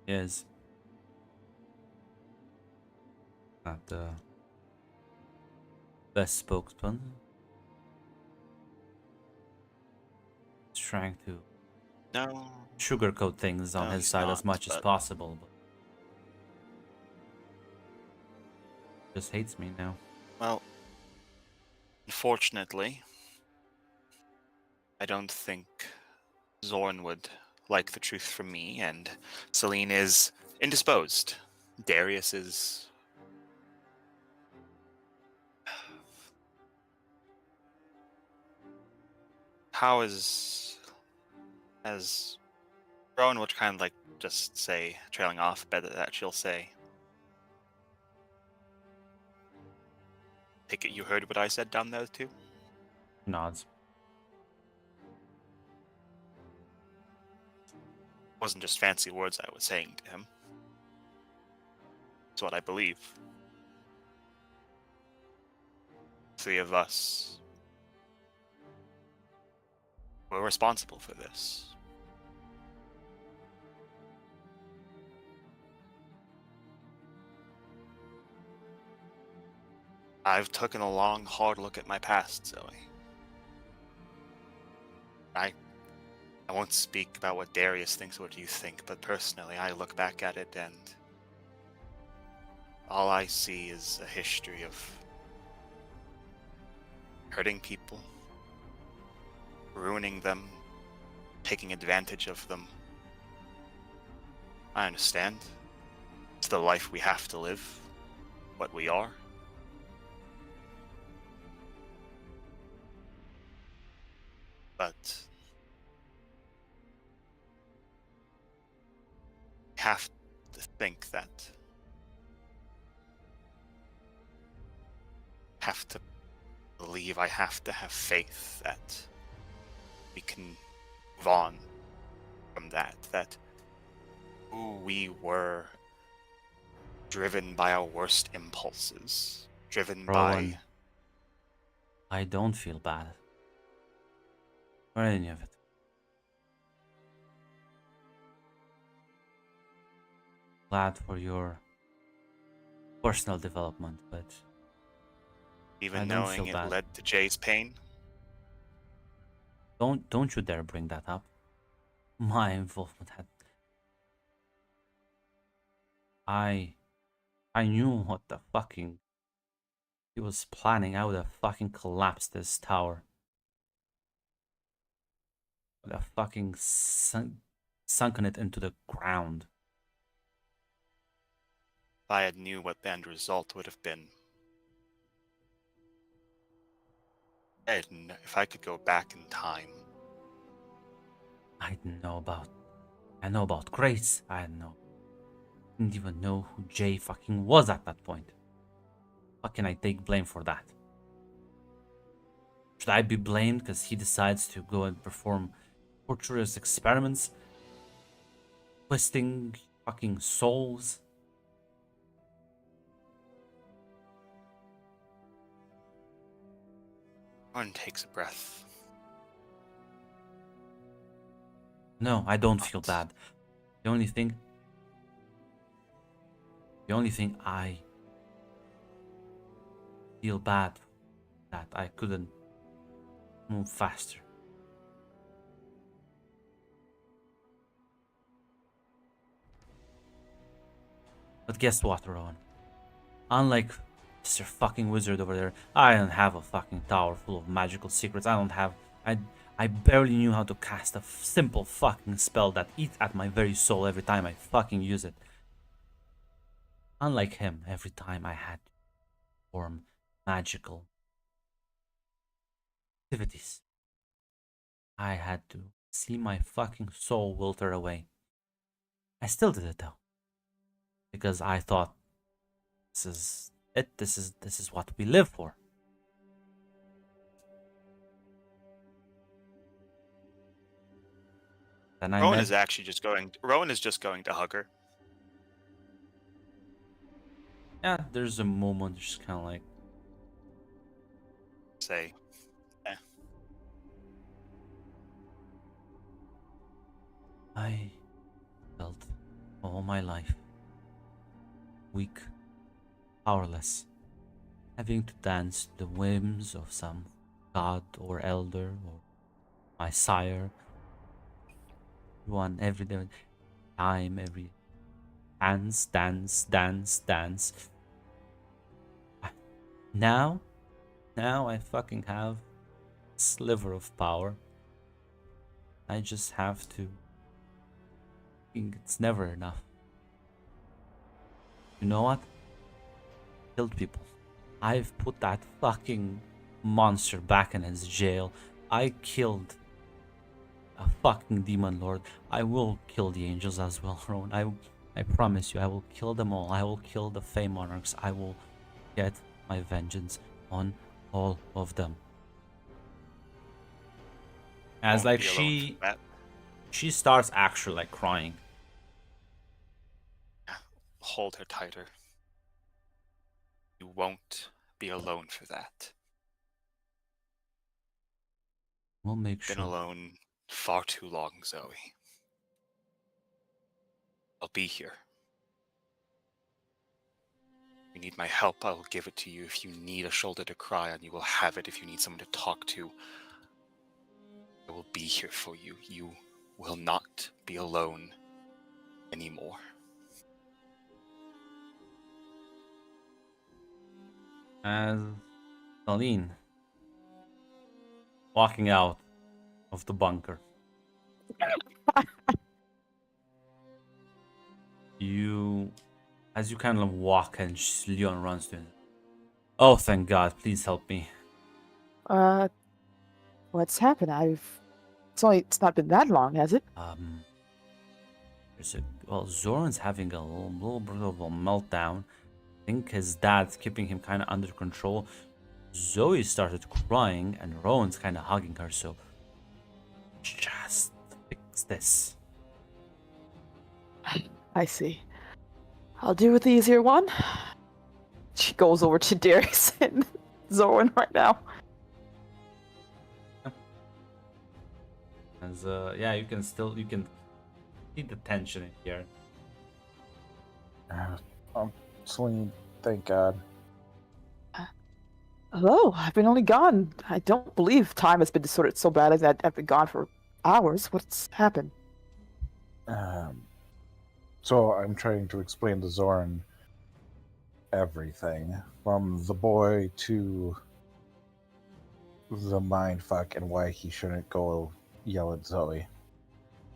Is not the best spokesman. He's trying to No. sugarcoat things on No, his he's side as not, much as but- possible, but just hates me now. Well, unfortunately, I don't think Zorn would like the truth from me, and Celine is indisposed. Darius is. How is. As Rowan would kind of like just say, trailing off, better that she'll say. Take it you heard what I said down there too? Nods. Wasn't just fancy words I was saying to him. It's what I believe. Three of us were responsible for this. I've taken a long, hard look at my past, Zoe. I won't speak about what Darius thinks or what you think, but personally, I look back at it and all I see is a history of hurting people, ruining them, taking advantage of them. I understand. It's the life we have to live, what we are. But I have to think that have to believe, I have to have faith that we can move on from that who we were, driven by our worst impulses, driven Rowan, by I don't feel bad for any of it. Glad for your personal development, but I even don't knowing feel it bad. led to Jay's pain. Don't you dare bring that up. My involvement had. I knew what the fucking he was planning. I would have fucking collapsed this tower. I would have fucking sunken it into the ground. If I had knew what the end result would have been. If I could go back in time. I know about Grace. Didn't even know who Jay fucking was at that point. How can I take blame for that? Should I be blamed because he decides to go and perform torturous experiments? Twisting fucking souls? One takes a breath. No, I don't feel bad. The only thing I feel bad that I couldn't move faster. But guess what, Rowan? Unlike Mr. fucking wizard over there, I don't have a fucking tower full of magical secrets. I barely knew how to cast a simple fucking spell that eats at my very soul every time I fucking use it. Unlike him, every time I had to perform magical activities, I had to see my fucking soul wilter away. I still did it though, because I thought this is it. This is what we live for. Then I Rowan met. is actually just going. Rowan is just going to hug her. Yeah, there's a moment, just kind of like, Say, I felt all my life weak, powerless, having to dance to the whims of some god or elder or my sire. Everyone, every day, time, every dance, dance, dance, dance. Now I fucking have a sliver of power. I just have to think it's never enough. You know what? Killed people. I've put that fucking monster back in his jail. I killed a fucking demon lord. I will kill the angels as well, Rowan. I promise you, I will kill them all. I will kill the Fey Monarchs. I will get my vengeance on all of them. As won't like be alone for that. she starts actually like crying. Hold her tighter. You won't be alone for that. We'll make Been sure. alone far too long, Zoe. I'll be here. If you need my help, I will give it to you. If you need a shoulder to cry on, you will have it. If you need someone to talk to, I will be here for you. You will not be alone anymore. As Celine walking out of the bunker. As you kind of walk and Leon runs to him. Oh, thank God, please help me. What's happened? It's not been that long, has it? Zoran's having a little bit of a meltdown. I think his dad's keeping him kind of under control. Zoe started crying and Rowan's kind of hugging her, so just fix this. I see. I'll do with the easier one. She goes over to Darius and Zoran right now. As yeah, you can see the tension in here. Celine, thank God. Hello, I've been only gone. I don't believe time has been distorted so bad as that I've been gone for hours. What's happened? So I'm trying to explain to Zoran everything, from the boy to the mindfuck and why he shouldn't go yell at Zoe.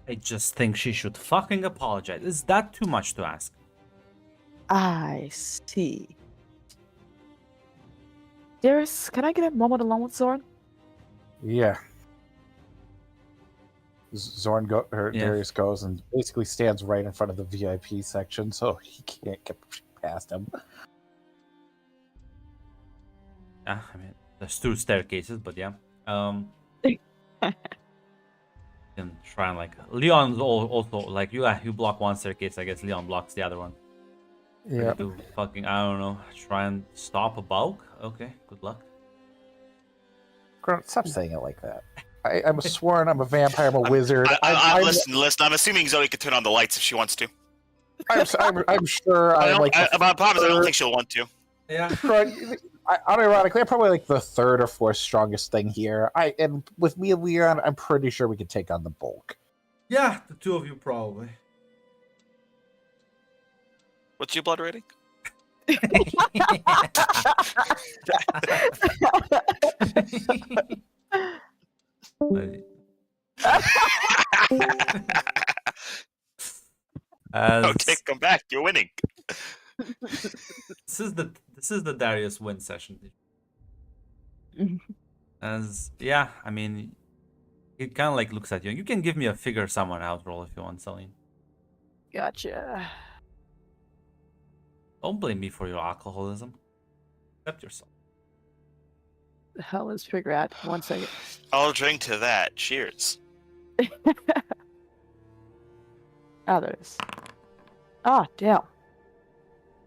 I just think she should fucking apologize. Is that too much to ask? I see. Darius, can I get a moment alone with Zoran? Yeah. Yeah. Darius goes and basically stands right in front of the VIP section, so he can't get past him. Yeah, I mean, there's 2 staircases, but yeah. Can try and like Leon's also like you block one staircase. I guess Leon blocks the other one. Yeah. To fucking I don't know. Try and stop a bulk. Okay, good luck. Grant, stop saying it like that. I'm a sworn. I'm a vampire. I'm a wizard. Listen. I'm assuming Zoe could turn on the lights if she wants to. I'm sure. I I promise I don't think she'll want to. Yeah. Unironically, I'm probably like the 3rd or 4th strongest thing here. And with me and Leon, I'm pretty sure we can take on the bulk. Yeah, the 2 of you probably. What's your blood rating? Like, as Okay, come back. You're winning. this is the Darius win session. As yeah, I mean, it kind of like looks at you. You can give me a figure someone out roll if you want, Celine. Gotcha. Don't blame me for your alcoholism. Accept yourself. The hell is figure out? 1 second. I'll drink to that. Cheers. Ah, there it is. Ah, damn.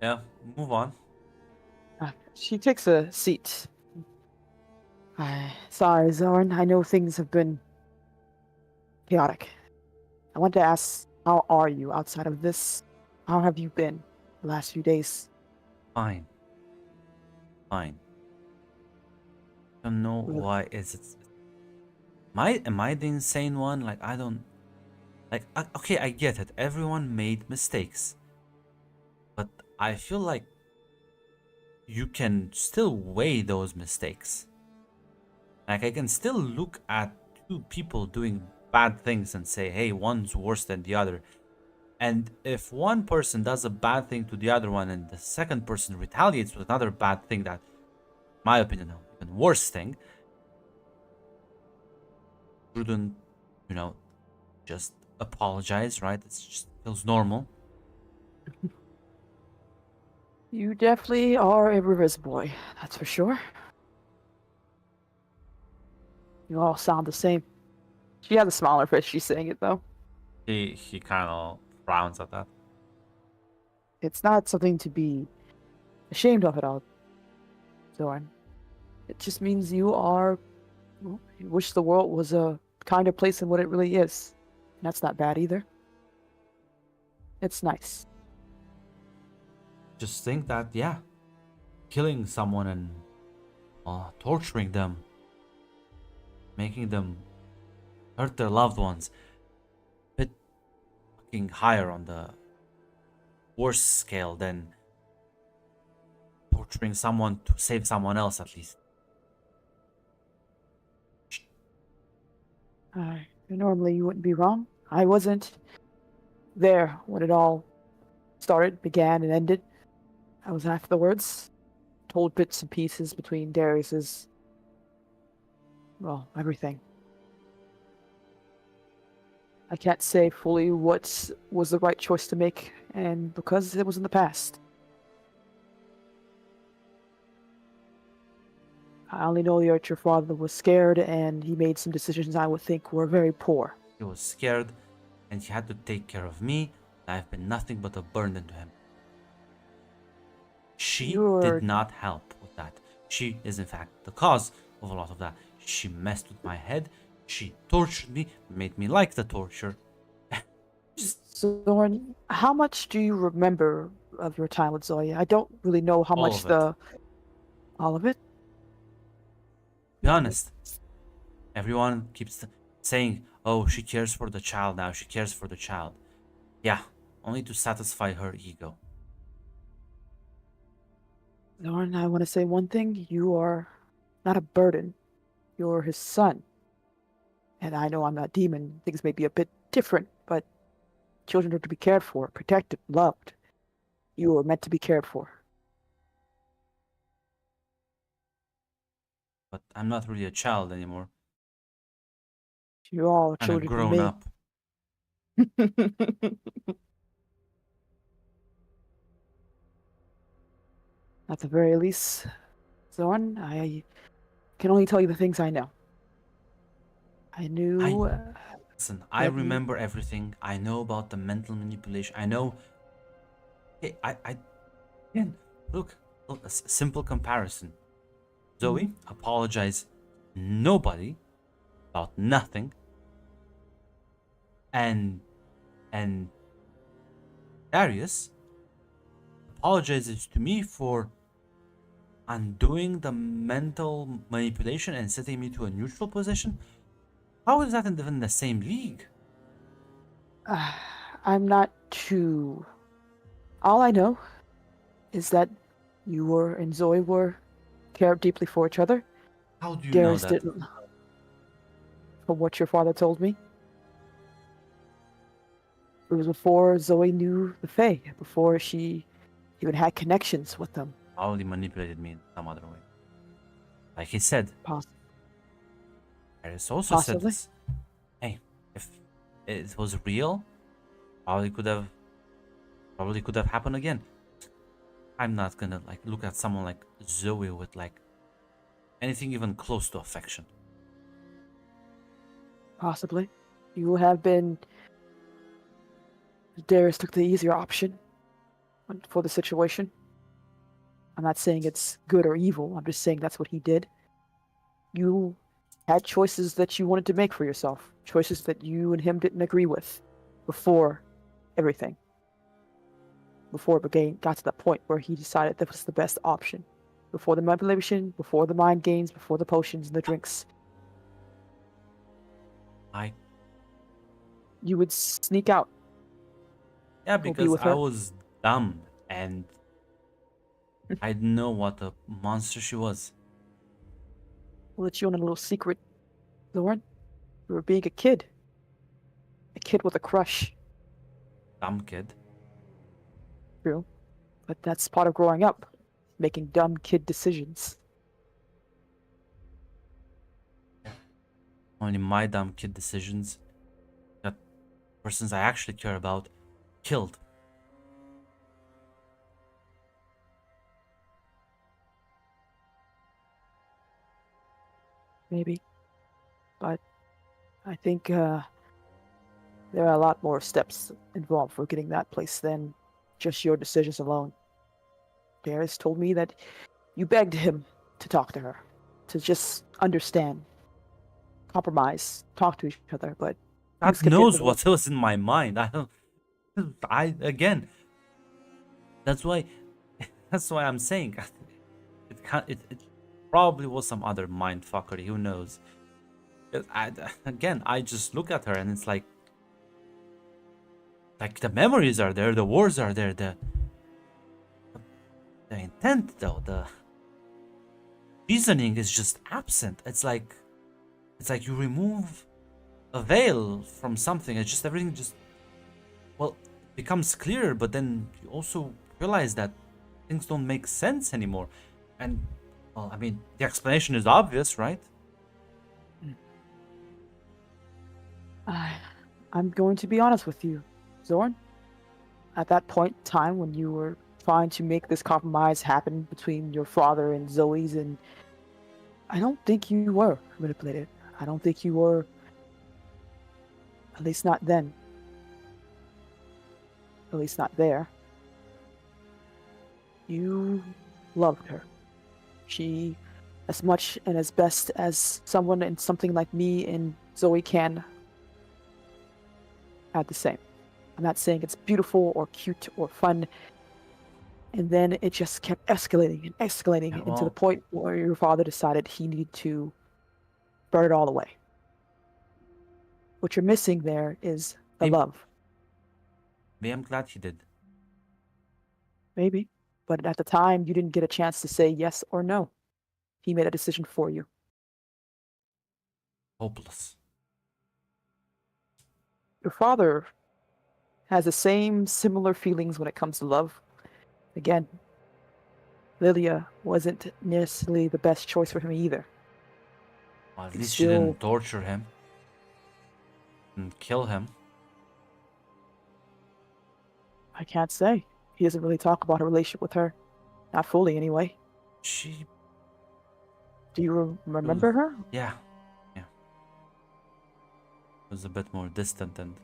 Yeah, move on. She takes a seat. Sorry, Zorn. I know things have been chaotic. I want to ask, how are you outside of this? How have you been the last few days? Fine. Fine. Don't know Really? why is it. Am I the insane one? Like I don't. Like okay, I get it. Everyone made mistakes, but I feel like you can still weigh those mistakes. Like I can still look at two people doing bad things and say, hey, one's worse than the other. And if one person does a bad thing to the other one and the second person retaliates with another bad thing that, in my opinion, an even worse thing, shouldn't, you know, just apologize, right? It just feels normal. You definitely are a Rivers boy, that's for sure. You all sound the same. She has a smaller face, she's saying it though. He kind of frowns at that. It's not something to be ashamed of at all, Zorn. It just means you are. Well, you wish the world was a kinder place than what it really is. And that's not bad either. It's nice. Just think that, yeah, killing someone and torturing them, making them hurt their loved ones, a bit fucking higher on the worse scale than torturing someone to save someone else, at least. Normally you wouldn't be wrong. I wasn't there when it all started, began, and ended. I was afterwards, told bits and pieces between Darius's. Well, everything. I can't say fully what was the right choice to make, and because it was in the past. I only know that your father was scared, and he made some decisions I would think were very poor. He was scared, and he had to take care of me. I've been nothing but a burden to him. She did not help with that. She is, in fact, the cause of a lot of that. She messed with my head. She tortured me, made me like the torture. Zorn, how much do you remember of your time with Zoya? I don't really know how All much of it. all of it? Be honest. Everyone keeps saying, oh, she cares for the child now. She cares for the child. Yeah, only to satisfy her ego. Zorn, I want to say one thing. You are not a burden. You're his son. And I know I'm not demon. Things may be a bit different, but children are to be cared for, protected, loved. You are meant to be cared for. But I'm not really a child anymore. You all are I'm children grown of me. up. At the very least, Zorn, I can only tell you the things I know. I knew. Listen, I Let me- remember everything. I know about the mental manipulation. I know. Hey, again, look, a simple comparison. Zoe, apologize nobody about nothing. And Darius apologizes to me for undoing the mental manipulation and setting me to a neutral position. How is that in the same league? I'm not too All I know is that and Zoe cared deeply for each other. How do you know Darius that? didn't, from what your father told me. It was before Zoe knew the Fae, before she even had connections with them. Probably manipulated me in some other way. Like he said, Poss- Darius also said Possibly. this. Hey, if it was real, probably could have happened again. I'm not gonna like look at someone like Zoe with like anything even close to affection. Possibly. You have been. Darius took the easier option for the situation. I'm not saying it's good or evil, I'm just saying that's what he did. You had choices that you wanted to make for yourself, choices that you and him didn't agree with before everything. Before it got to that point where he decided that was the best option. Before the manipulation, before the mind games, before the potions and the drinks. You would sneak out. Yeah, Go be because with I her. was dumb and I didn't know what a monster she was. We'll let you in a little secret, Lauren. You were being a kid. A kid with a crush. Dumb kid. True. But that's part of growing up. Making dumb kid decisions. Only my dumb kid decisions got persons I actually care about killed. Maybe. But I think there are a lot more steps involved for getting that place than just your decisions alone. Darius told me that you begged him to talk to her, to just understand, compromise, talk to each other, but God things kept getting knows in the way. what was in my mind. I don't. I again. That's why. That's why I'm saying it probably was some other mind fuckery. Who knows? I just look at her and it's like the memories are there, the wars are there, the intent though, the reasoning is just absent. It's like you remove a veil from something. It's just everything just becomes clearer, but then you also realize that things don't make sense anymore. And well, I mean, the explanation is obvious, right? I'm going to be honest with you, Zorn. At that point in time when you were trying to make this compromise happen between your father and Zoe's, and I don't think you were manipulated. I don't think you were, at least not then. At least not there. You loved her. She, as much and as best as someone and something like me and Zoe can, had the same. I'm not saying it's beautiful or cute or fun. And then it just kept escalating and escalating Yeah, into the well, point where your father decided he needed to burn it all away. What you're missing there is the Maybe- love. maybe I'm glad he did. Maybe. But at the time, you didn't get a chance to say yes or no. He made a decision for you. Hopeless. Your father has the same similar feelings when it comes to love. Again, Lilia wasn't necessarily the best choice for him either. Well, at It's least she still- didn't torture him and kill him. I can't say. He doesn't really talk about a relationship with her. Not fully, anyway. She, Do you remember her? yeah. Was a bit more distant and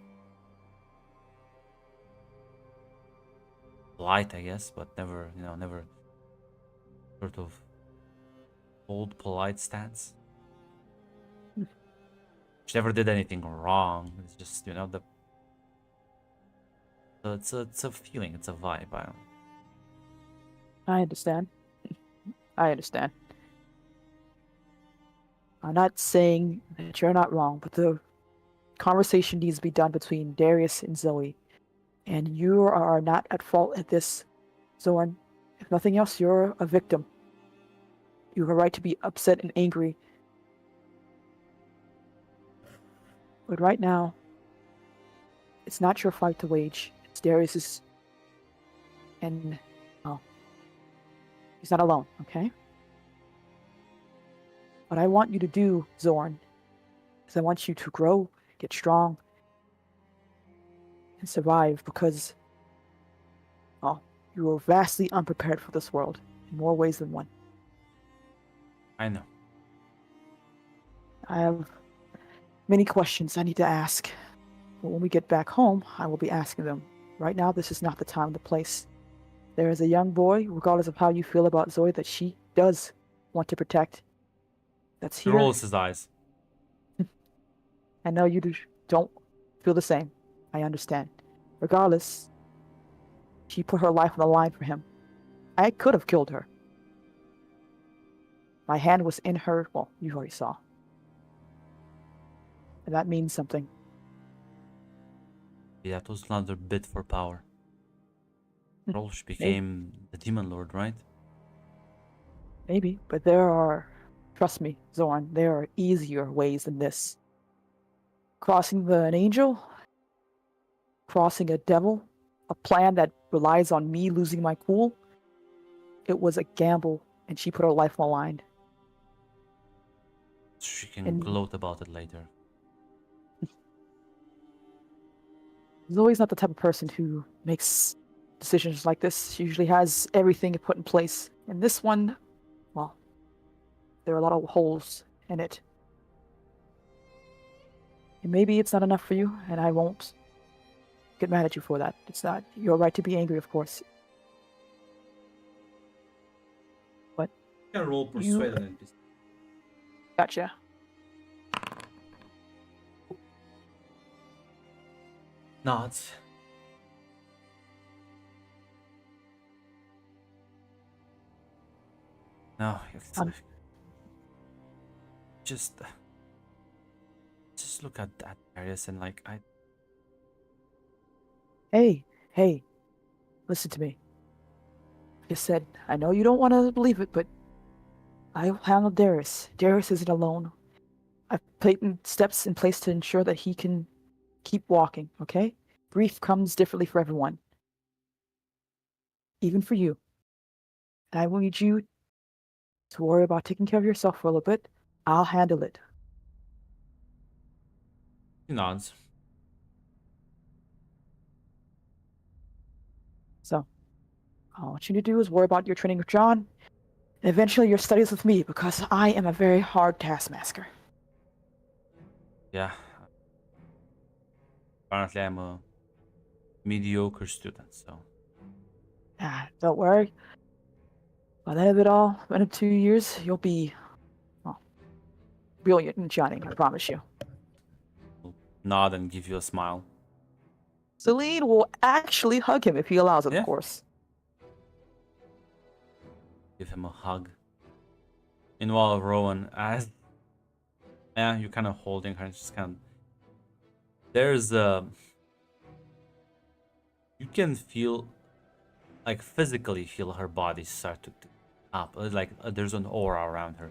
polite, I guess, but never, never sort of old polite stance. She never did anything wrong. It's just, it's a feeling, it's a vibe. I understand. I understand. I'm not saying that you're not wrong, but the conversation needs to be done between Darius and Zoe. And you are not at fault at this, Zorn. If nothing else, you're a victim. You have a right to be upset and angry. But right now, it's not your fight to wage. It's Darius's. And, well, he's not alone, okay? What I want you to do, Zorn, is I want you to grow, get strong, and survive because, well, you are vastly unprepared for this world in more ways than one. I know. I have many questions I need to ask. But when we get back home, I will be asking them. Right now, this is not the time or the place. There is a young boy, regardless of how you feel about Zoe, that she does want to protect. That's He here. rolls his eyes. I know you don't feel the same. I understand. Regardless, she put her life on the line for him. I could have killed her. My hand was in her. Well, you already saw. And that means something. Yeah, that was another bid for power. Rolsh became the Demon Lord, right? Maybe, but there are, trust me, Zorn, there are easier ways than this. Crossing an angel, crossing a devil, a plan that relies on me losing my cool. It was a gamble, and she put her life on the line. She can And- gloat about it later. Zoe's not the type of person who makes decisions like this. She usually has everything put in place. And this one, well, there are a lot of holes in it. And maybe it's not enough for you, and I won't get mad at you for that. It's not your right to be angry, of course. You can roll You- persuade an NPC. Gotcha. Nods. No, it's just look at that Darius and like Hey, listen to me. Like I said, I know you don't want to believe it, but I will handle Darius. Darius isn't alone. I've put steps in place to ensure that he can keep walking, okay? Grief comes differently for everyone. Even for you. And I will need you to worry about taking care of yourself for a little bit. I'll handle it. he nods. So, all I want you to do is worry about your training with John, and eventually your studies with me, because I am a very hard taskmaster. Yeah. Apparently I'm a mediocre student, so Don't worry. By the end of it all, by the end of 2 years, you'll be, well, brilliant and shining, I promise you. I'll nod and give you a smile. Celine will actually hug him if he allows it, Yeah. of course. Give him a hug. Meanwhile, Rowan, you're kind of holding her, just kind of. There's you can feel, like physically feel her body start to up. Like there's an aura around her.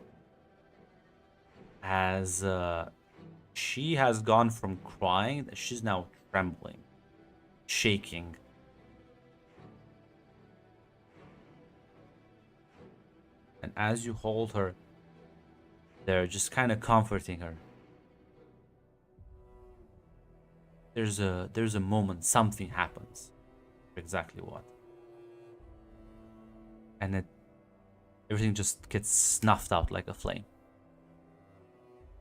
As she has gone from crying, she's now trembling, shaking. And as you hold her, they're just kind of comforting her. There's a moment something happens. Exactly what. And everything just gets snuffed out like a flame.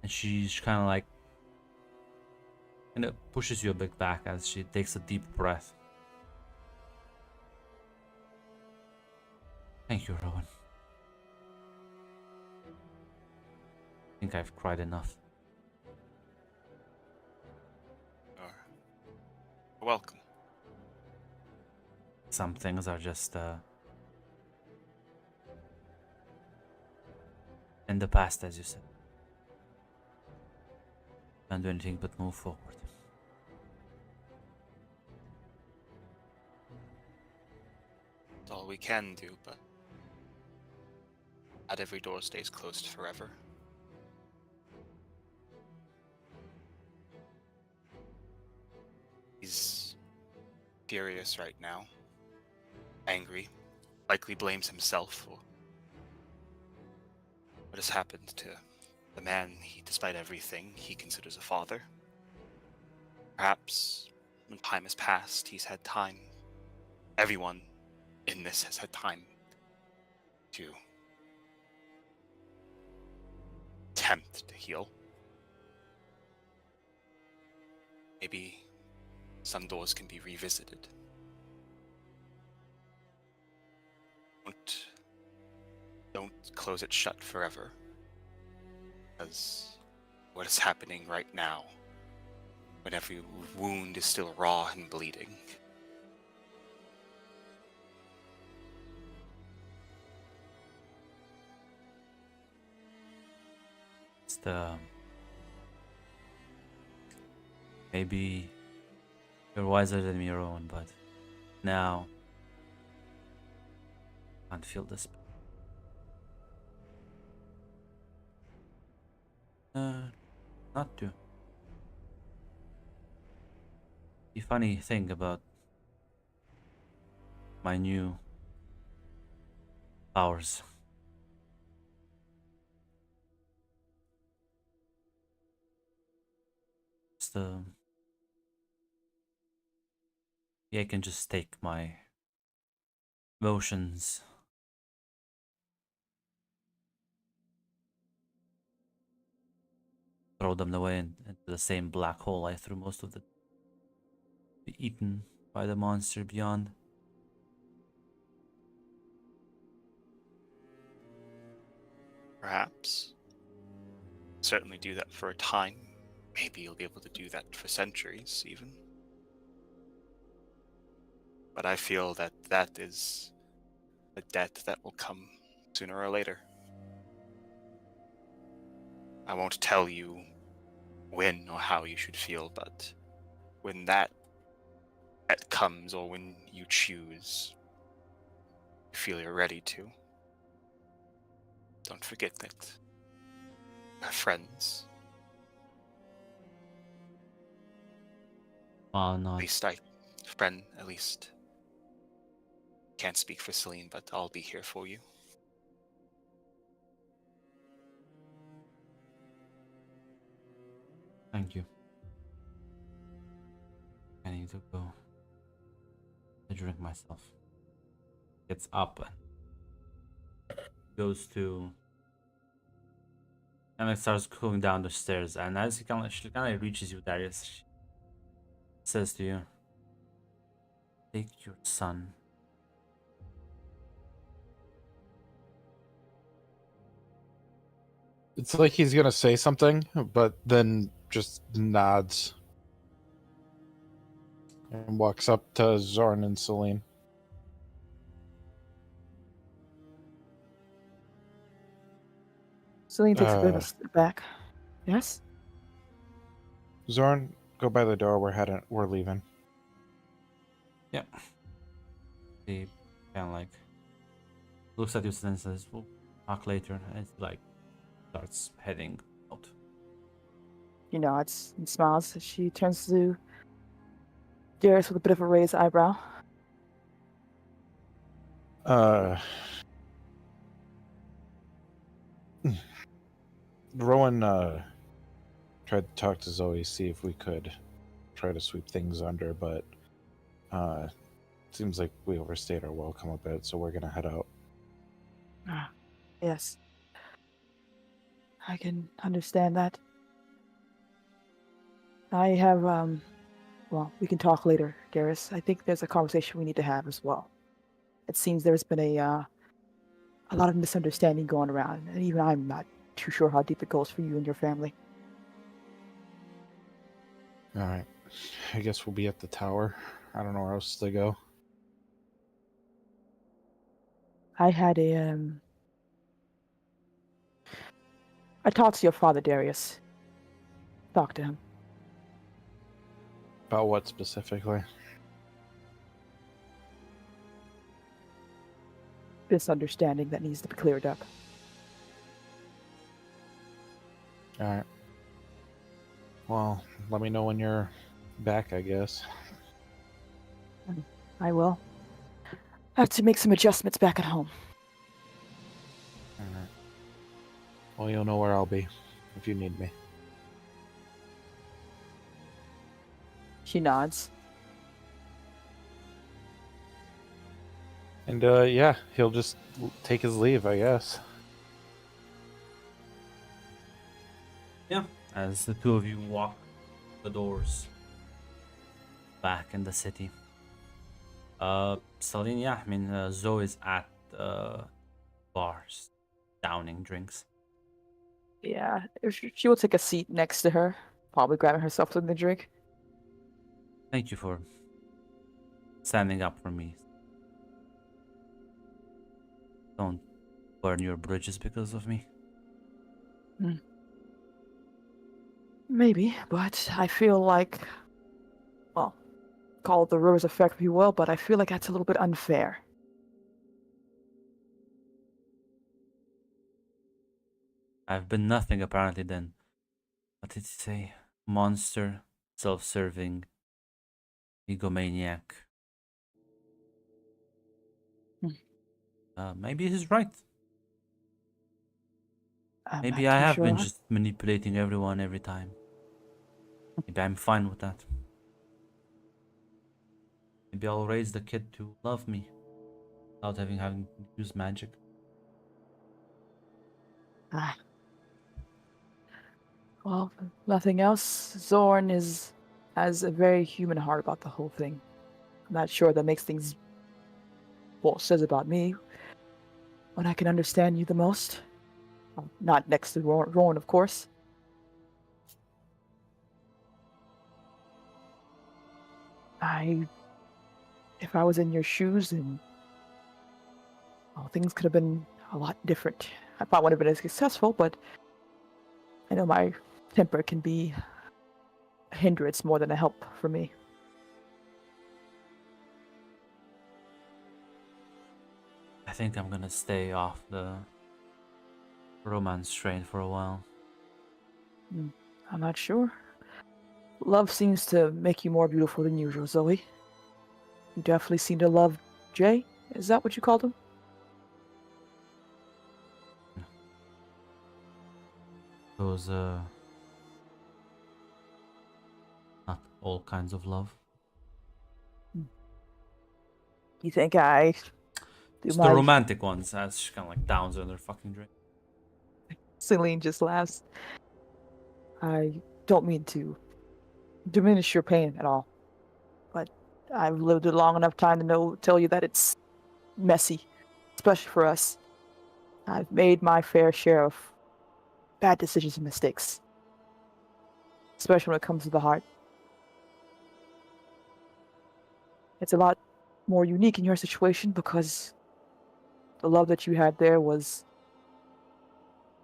And she's kind of like, and it pushes you a bit back as she takes a deep breath. Thank you, Rowan. I think I've cried enough. You're welcome. Some things are just in the past, as you said. Can't do anything but move forward. all we can do, but not every door stays closed forever. He's furious right now, angry, likely blames himself for what has happened to the man he, despite everything, he considers a father. Perhaps when time has passed, he's had time. Everyone in this has had time to attempt to heal. Maybe some doors can be revisited. Don't close it shut forever. Because what is happening right now, when every wound is still raw and bleeding, It's the maybe you're wiser than me, Rowan, but now I can't feel this. Not to. The funny thing about my new powers. It's the yeah, I can just take my emotions, throw them away into the same black hole I threw most of the be eaten by the monster beyond. perhaps. Certainly do that for a time. Maybe you'll be able to do that for centuries, even. But I feel that that is a debt that will come sooner or later. I won't tell you when or how you should feel, but when that comes, or when you choose, you feel you're ready to, don't forget that you have friends. Oh At no, least at least. Can't speak for Celine, but I'll be here for you. thank you. I need to go. I drink myself. Gets up and goes to and like starts going down the stairs. And as she kind of reaches you, Darius, she says to you, "Take your son." It's like he's gonna say something, but then just nods and walks up to Zorn and Celine. Celine takes a bit of a step back. Yes? Zorn, go by the door. We're leaving. Yeah. He kind of like looks at you and says, "We'll talk later." And it's like starts heading out. She nods and smiles as she turns to Darius with a bit of a raised eyebrow. Rowan tried to talk to Zoe, see if we could try to sweep things under, but seems like we overstayed our welcome a bit, so we're gonna head out. Ah, yes. I can understand that. I have, well, we can talk later, Darius. I think there's a conversation we need to have as well. It seems there's been a lot of misunderstanding going around, and even I'm not too sure how deep it goes for you and your family. All right. I guess we'll be at the tower. I don't know where else to go. I had I talked to your father, Darius. Talked to him. About what specifically? misunderstanding that needs to be cleared up. All right. Well, let me know when you're back, I guess. I will. I have to make some adjustments back at home. All right. Well, you'll know where I'll be if you need me. She nods. And yeah, he'll just take his leave, I guess. Yeah, as the two of you walk the doors back in the city. Celine, yeah, I mean, Zoe's at bars, downing drinks. Yeah, she will take a seat next to her, probably grabbing herself something to drink. Thank you for standing up for me. Don't burn your bridges because of me. Maybe, but I feel like, well, call it the Rose effect if you will, but I feel like that's a little bit unfair. I've been nothing apparently then. What did he say? Monster, self-serving, egomaniac. Maybe he's right. I'm Maybe not I too have sure. been just manipulating everyone every time. Maybe I'm fine with that. Maybe I'll raise the kid to love me without having to use magic. Ah. Well, if nothing else, Zorn has a very human heart about the whole thing. I'm not sure that makes things, well, says about me when I can understand you the most. Well, not next to Rowan, of course. If I was in your shoes, and well, things could have been a lot different. I probably wouldn't have been as successful, but I know my temper can be a hindrance more than a help for me. I think I'm gonna stay off the romance train for a while. I'm not sure. Love seems to make you more beautiful than usual, Zoe. You definitely seem to love Jay. Is that what you called him? Those, not all kinds of love. You think I do It's my... the romantic ones, as she kind of like downs on their fucking drink. Celine just laughs. I don't mean to diminish your pain at all, but I've lived a long enough time to tell you that it's messy, especially for us. I've made my fair share of bad decisions and mistakes, especially when it comes to the heart. It's a lot more unique in your situation because the love that you had there was,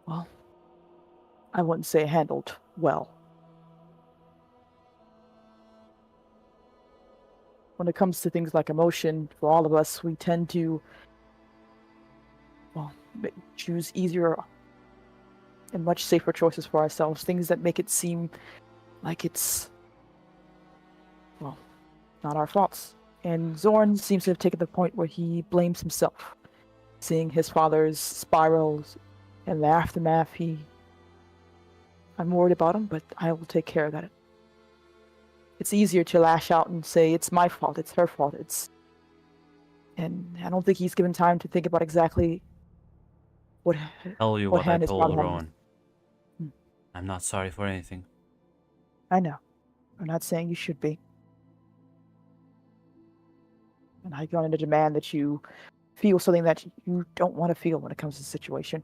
well, I wouldn't say handled well. When it comes to things like emotion, for all of us, we tend to, well, choose easier and much safer choices for ourselves, things that make it seem like it's, well, not our faults. And Zorn seems to have taken the point where he blames himself. Seeing his father's spirals and the aftermath, I'm worried about him, but I will take care of that. It's easier to lash out and say, it's my fault, it's her fault, and I don't think he's given time to think about exactly what Tell you what what I hand his told father had. Rowan. I'm not sorry for anything. I know. I'm not saying you should be. And I'm going to demand that you feel something that you don't want to feel when it comes to the situation.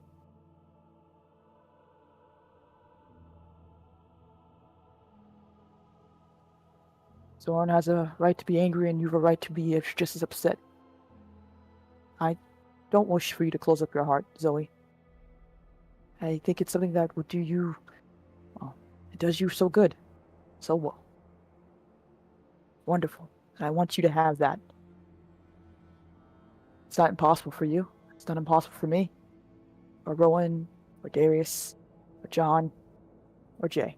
Zorn has a right to be angry, and you have a right to be just as upset. I don't wish for you to close up your heart, Zoe. I think it's something that would do you, well, it does you so good. So well. Wonderful. And I want you to have that. It's not impossible for you. It's not impossible for me, or Rowan, or Darius, or John, or Jay.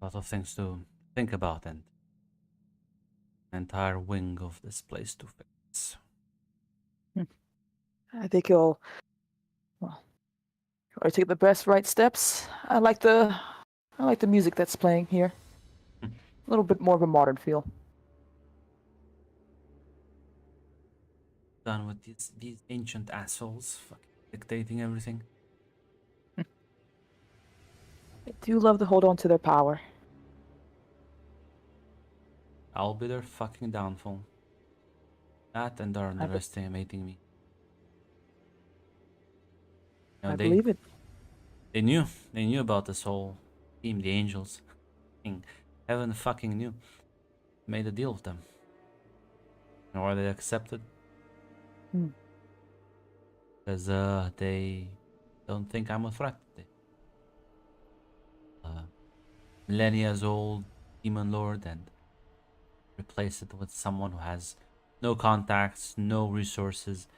A lot of things to think about and an entire wing of this place to fix. I think you'll, well, try to take the best right steps. I like the music that's playing here. Hmm. A little bit more of a modern feel. Done with these ancient assholes fucking dictating everything. They do love to hold on to their power. I'll be their fucking downfall. That and they're be- underestimating me. You know, I believe it. they knew about this whole team, the Angels. Fucking Heaven fucking knew. Made a deal with them. You know why they accepted? Hmm. Because they don't think I'm a threat. Millennia's old demon lord and replace it with someone who has no contacts, no resources,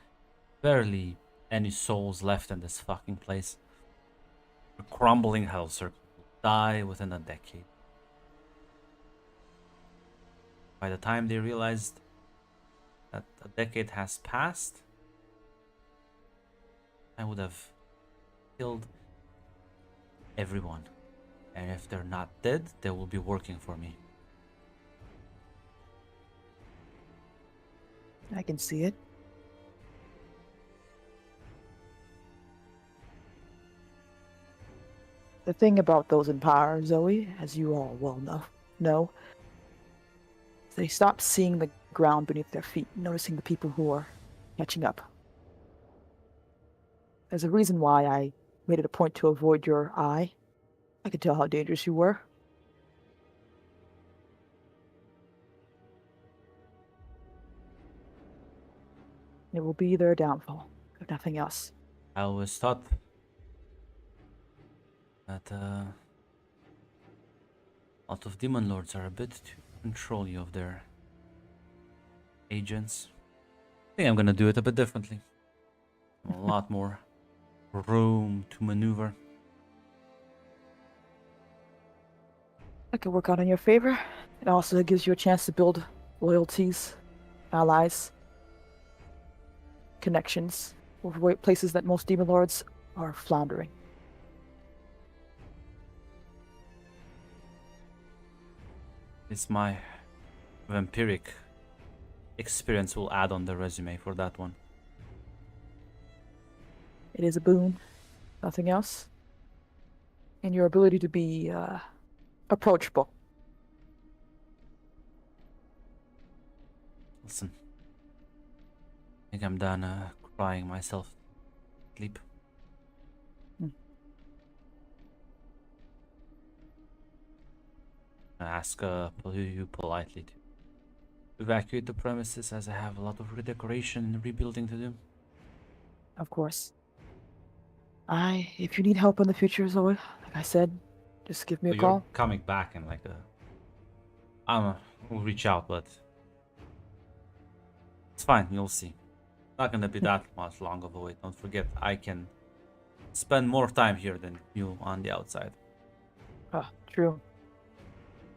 barely any souls left in this fucking place. A crumbling hell circle will die within a decade. By the time they realized that a decade has passed, I would have killed everyone. And if they're not dead, they will be working for me. I can see it. The thing about those in power, Zoe, as you all well know, they stop seeing the ground beneath their feet, noticing the people who are catching up. There's a reason why I made it a point to avoid your eye. I could tell how dangerous you were. It will be their downfall, if nothing else. I always thought that a lot of demon lords are a bit too controlling of their agents. I think I'm gonna do it a bit differently. A lot more room to maneuver. I could work out in your favor. It also gives you a chance to build loyalties, allies, connections with places that most demon lords are floundering. It's my vampiric experience will add on the resume for that one. It is a boon, nothing else. And your ability to be approachable. Listen, I think I'm done crying myself to sleep. I ask you politely to evacuate the premises as I have a lot of redecoration and rebuilding to do. Of course. If you need help in the future, Zoe, like I said, just give me a So call. you're coming back in like we'll reach out, but it's fine, you'll see. Not gonna be that much long of a wait. Don't forget, I can spend more time here than you on the outside. True.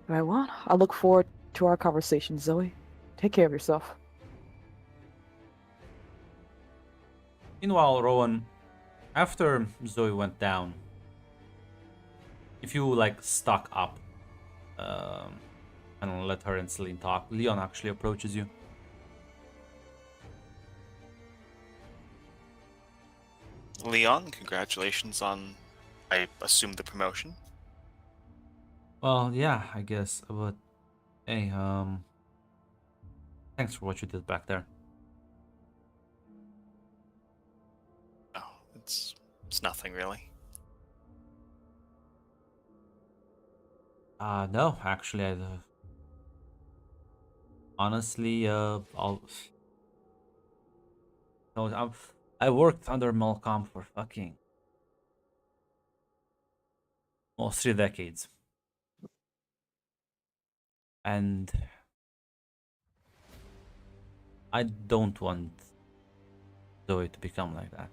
Very well. I look forward to our conversation, Zoe. Take care of yourself. Meanwhile, Rowan, after Zoe went down, if you like stock up and let her and Celine talk, Leon actually approaches you. Leon, congratulations on, I assume, the promotion. Well, yeah, I guess, but hey, thanks for what you did back there. Oh, it's nothing really. No, actually, honestly, no, I worked under Malcolm for fucking almost 3 decades. And I don't want Zoe to become like that.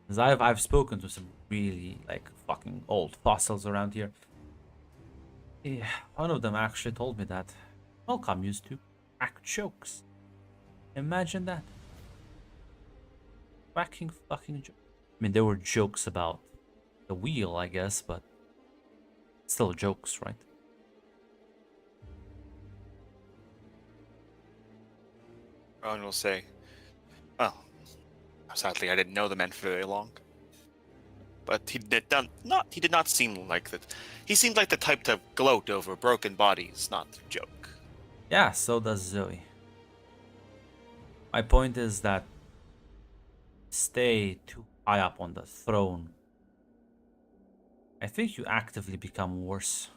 Because I've spoken to some really like fucking old fossils around here. Yeah, one of them actually told me that Malcolm used to crack jokes. Imagine that. Cracking fucking jokes. I mean, there were jokes about the wheel, I guess, but still jokes, right? Rowan will say, well, sadly I didn't know the man for very long. But he did not seem like that. He seemed like the type to gloat over broken bodies, not to joke. Yeah, so does Zoe. My point is that stay too high up on the throne. I think you actively become worse.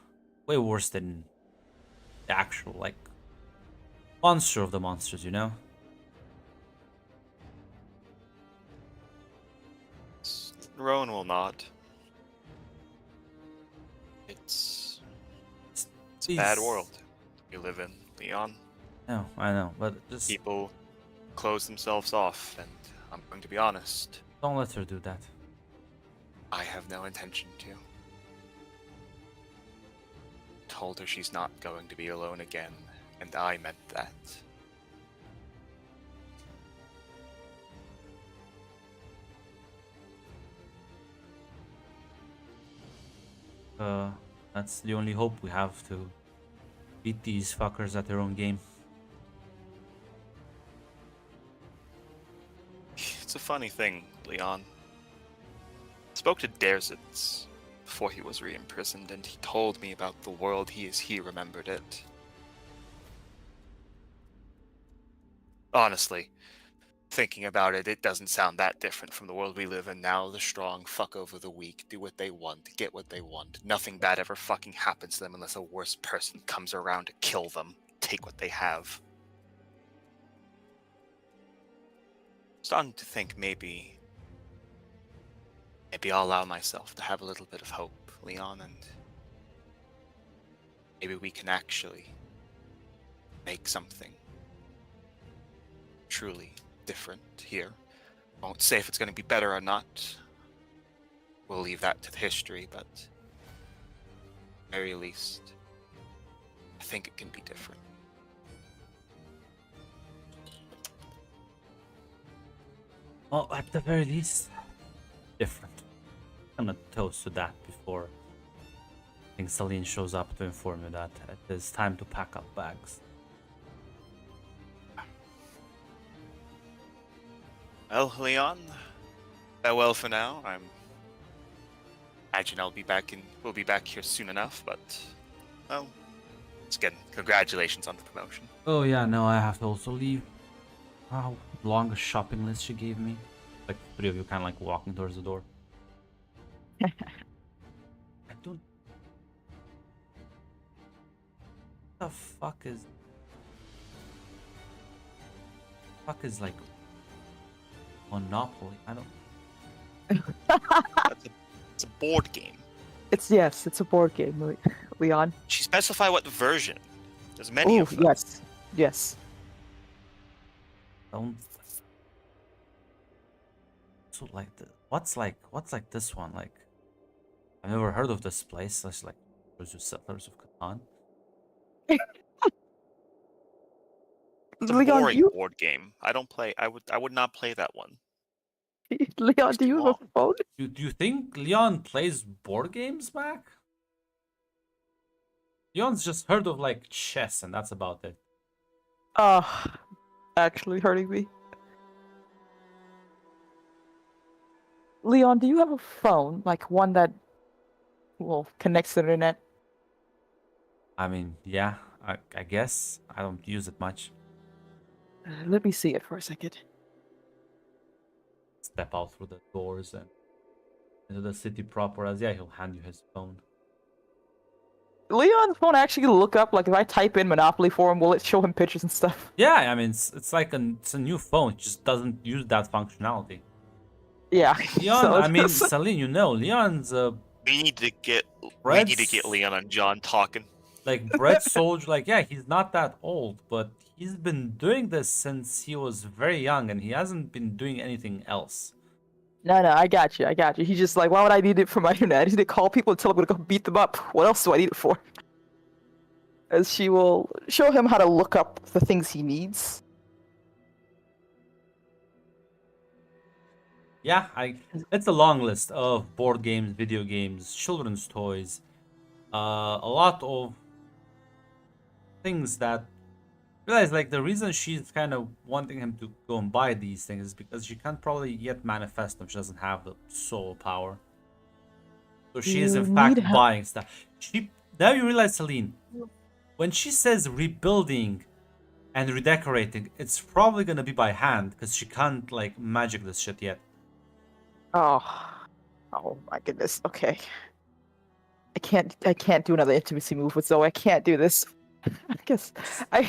Way worse than the actual, like, monster of the monsters, you know? Rowan will not. It's a bad world we live in, Leon. No, I know, but just People close themselves off, and I'm going to be honest, don't let her do that. I have no intention to. Told her she's not going to be alone again, and I meant that. That's the only hope we have to beat these fuckers at their own game. It's a funny thing, Leon. Spoke to Derzitz before he was re-imprisoned, and he told me about the world he remembered it. Honestly, thinking about it, it doesn't sound that different from the world we live in now. The strong fuck over the weak, do what they want, get what they want. Nothing bad ever fucking happens to them unless a worse person comes around to kill them, take what they have. Starting to think maybe I'll allow myself to have a little bit of hope, Leon, and maybe we can actually make something truly different here. Won't say if it's going to be better or not. We'll leave that to the history, but at the very least, I think it can be different. Well, at the very least, different. I'm gonna toast to that before I think Celine shows up to inform you that it is time to pack up bags. Well, Leon, farewell for now. I imagine we'll be back here soon enough, but, well, again, congratulations on the promotion. Oh yeah, no, I have to also leave. How long a shopping list she gave me. Like, three of you kind of like walking towards the door. I don't... What the fuck is... like... Monopoly? I don't... It's a board game. It's a board game, Leon. She specify what version. There's many Oh, of them. yes. Don't... So like what's like this one? Like, I've never heard of this place. It's like there's just Settlers of Catan. It's a Leon, boring you, board game. I don't play. I would not play that one. Leon, do you have a phone? Do you think Leon plays board games, Mac? Leon's just heard of like chess and that's about it. Actually hurting me. Leon, do you have a phone? Like one that, well, connects to the internet? I mean, yeah, I guess. I don't use it much. Let me see it for a second. Step out through the doors and into the city proper. As yeah, he'll hand you his phone. Leon's phone actually look up, like if I type in Monopoly for him, will it show him pictures and stuff? Yeah, I mean, it's like it's a new phone. It just doesn't use that functionality. Yeah. Leon, so- I mean, Celine, you know, Leon's We need to get Brett's- Leon and John talking. like Brett Soldier. Like, yeah, he's not that old, but he's been doing this since he was very young, and he hasn't been doing anything else. No, I got you. He's just like, why would I need it for my internet? I just need to call people and tell them to go beat them up. What else do I need it for? As she will show him how to look up the things he needs. Yeah, it's a long list of board games, video games, children's toys, a lot of things that realize like the reason she's kind of wanting him to go and buy these things is because she can't probably yet manifest them. She doesn't have the soul power, so she is You in fact need help. buying stuff. She now you realize, Celine, when she says rebuilding and redecorating, it's probably gonna be by hand because she can't like magic this shit yet. Oh my goodness. Okay. I can't do another intimacy move with Zoe. I can't do this. I guess I'm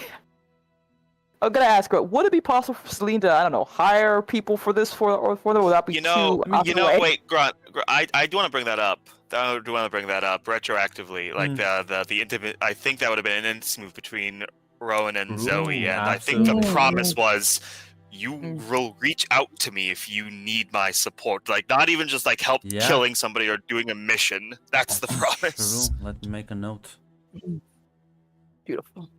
gonna ask her. Would it be possible for Celine to, I don't know, hire people for this for them without being too out of the way? Wait, Grunt, I do want to bring that up. I do want to bring that up retroactively. Like the intimate. I think that would have been an instant move between Rowan and Zoe, Ooh, and I think the absolutely. promise was, you will reach out to me if you need my support. Like, not even just like help Yeah. killing somebody or doing a mission. That's the promise. True. Let me make a note. Beautiful.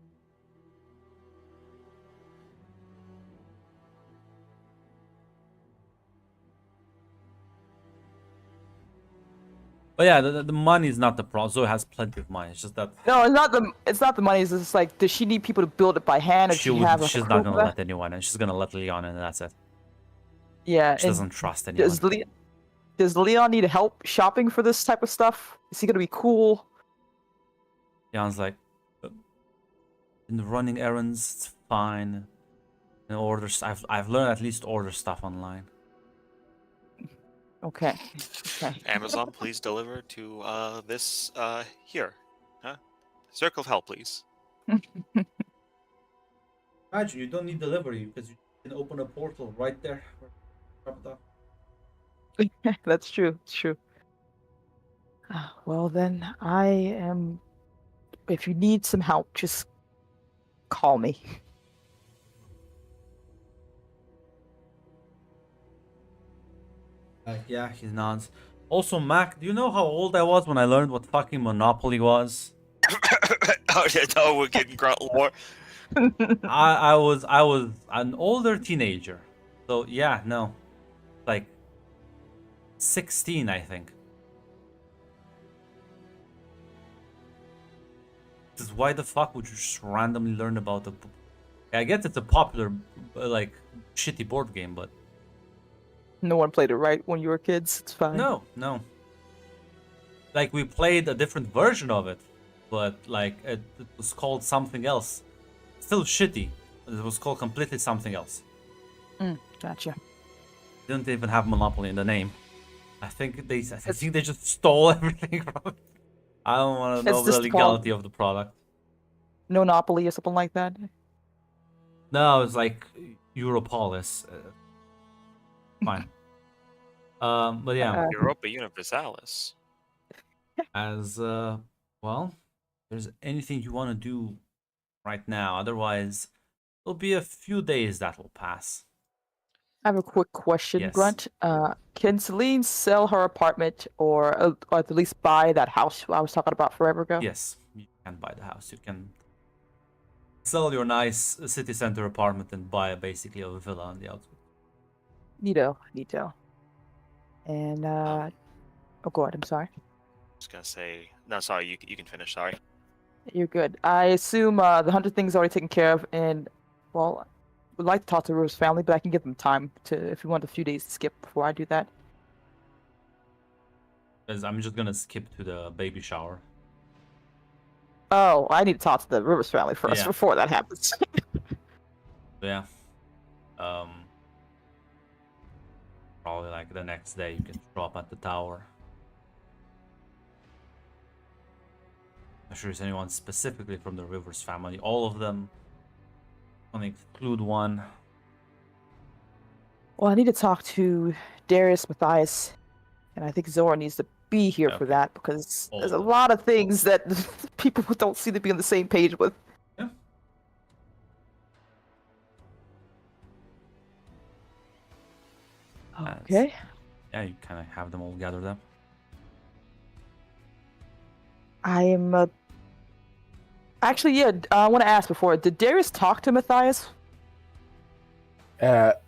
But yeah, the money is not the problem. Zoe has plenty of money. It's just that No, it's not the money. It's just like, does she need people to build it by hand? Or she does she have would, a she's crew not for gonna that? let anyone in. She's gonna let Leon in, and that's it. Yeah. She and doesn't trust anyone. does Leon need help shopping for this type of stuff? Is he gonna be cool? Leon's like, in running errands, it's fine. And orders, I've learned at least order stuff online. Okay. Okay. Amazon, please deliver to this here. Huh? Circle of Hell, please. Imagine you don't need delivery because you can open a portal right there. Drop it off. That's true. It's true. Well, then I am. If you need some help, just call me. Yeah. He nods. Also, Mac, do you know how old I was when I learned what fucking Monopoly was? Oh yeah, no, we're getting grunt lore. I was an older teenager. So yeah, no. Like 16, I think. Because why the fuck would you just randomly learn about the I guess it's a popular like shitty board game, but No one played it right when you were kids. It's fine. no. Like we played a different version of it, but like it was called something else. Still shitty. It was called completely something else. Gotcha. Didn't even have Monopoly in the name. I think they just stole everything from it. I don't want to It's know the just legality of the product. No Monopoly or something like that. No, it's like Europolis. Fine. But yeah, Europa Universalis. as well, if there's anything you want to do right now. Otherwise, it'll be a few days that will pass. I have a quick question, Yes. Grunt. Can Celine sell her apartment or at least buy that house I was talking about forever ago? Yes, you can buy the house. You can sell your nice city center apartment and buy basically a villa on the outskirts. Neato. And oh, go ahead. I'm sorry. Just gonna say no. Sorry, you can finish. Sorry. You're good. I assume the 100 things are already taken care of, and well, would like to talk to Rose family, but I can give them time to if you want a few days to skip before I do that. Because I'm just gonna skip to the baby shower. Oh, I need to talk to the Rivers family first Yeah. before that happens. So yeah. Probably like the next day you can show up at the tower. Not sure if anyone specifically from the Rivers family. All of them. I'm gonna exclude one. Well, I need to talk to Darius, Matthias, and I think Zora needs to be here for Okay. that because there's a All of them. lot of things that people don't seem to be on the same page with. Yeah. Okay. Yeah, you kind of have them all gathered up. I am. Actually, yeah. I want to ask before. Did Darius talk to Matthias?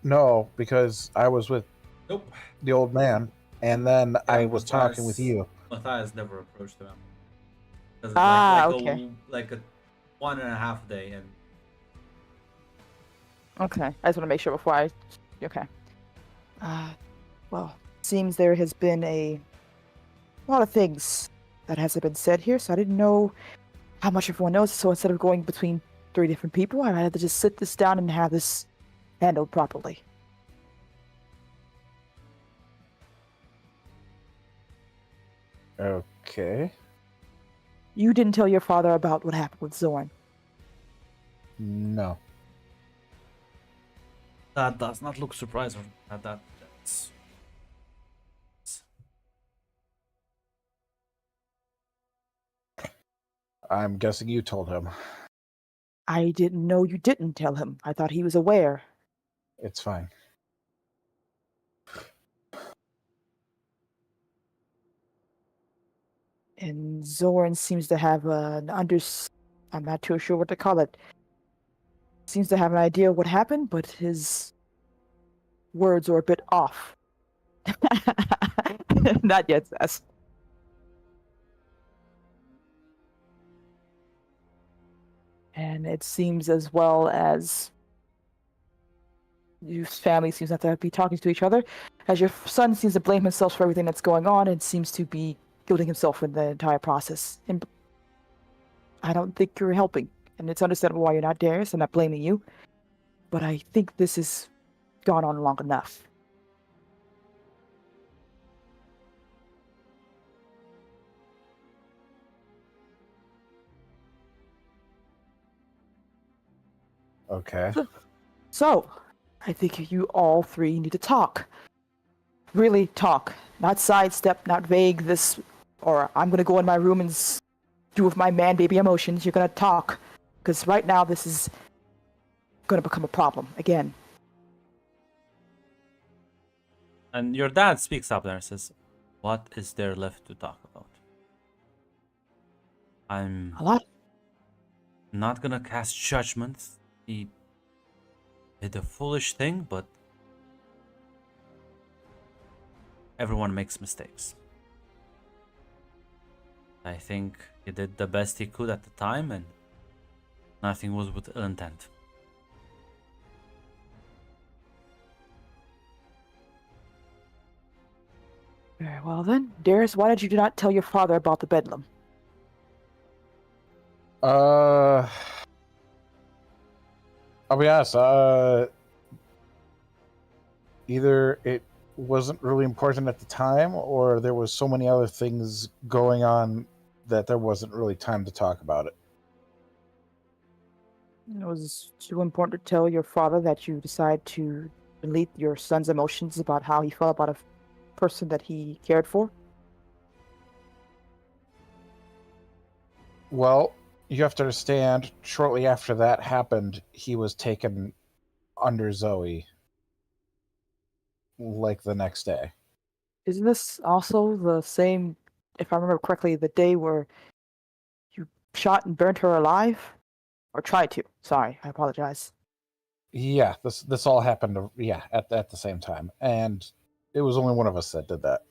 No, because I was with Nope. the old man, and then I Yeah, was talking with you. Matthias never approached him. 'Cause Ah, like okay. like a 1.5 day, and Okay. I just want to make sure before I. Okay. Well, seems there has been a lot of things that hasn't been said here, so I didn't know how much everyone knows. So instead of going between 3 different people, I had to just sit this down and have this handled properly. Okay. You didn't tell your father about what happened with Zorn. No. That does not look surprising. That's I'm guessing you told him. I didn't know you didn't tell him. I thought he was aware. It's fine. And Zorn seems to have I'm not too sure what to call it. Seems to have an idea of what happened, but his words are a bit off. Not yet, Sess. And it seems as well as your family seems not to be talking to each other, as your son seems to blame himself for everything that's going on and seems to be guilting himself in the entire process. And I don't think you're helping. And it's understandable why you're not Darius. I'm not blaming you. But I think this has gone on long enough. Okay. So, I think you all 3 need to talk. Really talk. Not sidestep, not vague this, or I'm gonna go in my room and do with my man baby emotions. You're gonna talk. Because right now this is gonna become a problem again. And your dad speaks up there and says, "What is there left to talk about?" I'm A lot. not gonna cast judgment. He did a foolish thing, but everyone makes mistakes. I think he did the best he could at the time, and nothing was with ill intent. Very well then. Darius, why did you not tell your father about the bedlam? I'll be honest, either it wasn't really important at the time, or there was so many other things going on that there wasn't really time to talk about it. It was too important to tell your father that you decided to delete your son's emotions about how he felt about a person that he cared for? Well, you have to understand, shortly after that happened, he was taken under Zoe, like the next day. Isn't this also the same, if I remember correctly, the day where you shot and burnt her alive? Or tried to. Sorry, I apologize. Yeah, this all happened, at the same time, and it was only one of us that did that.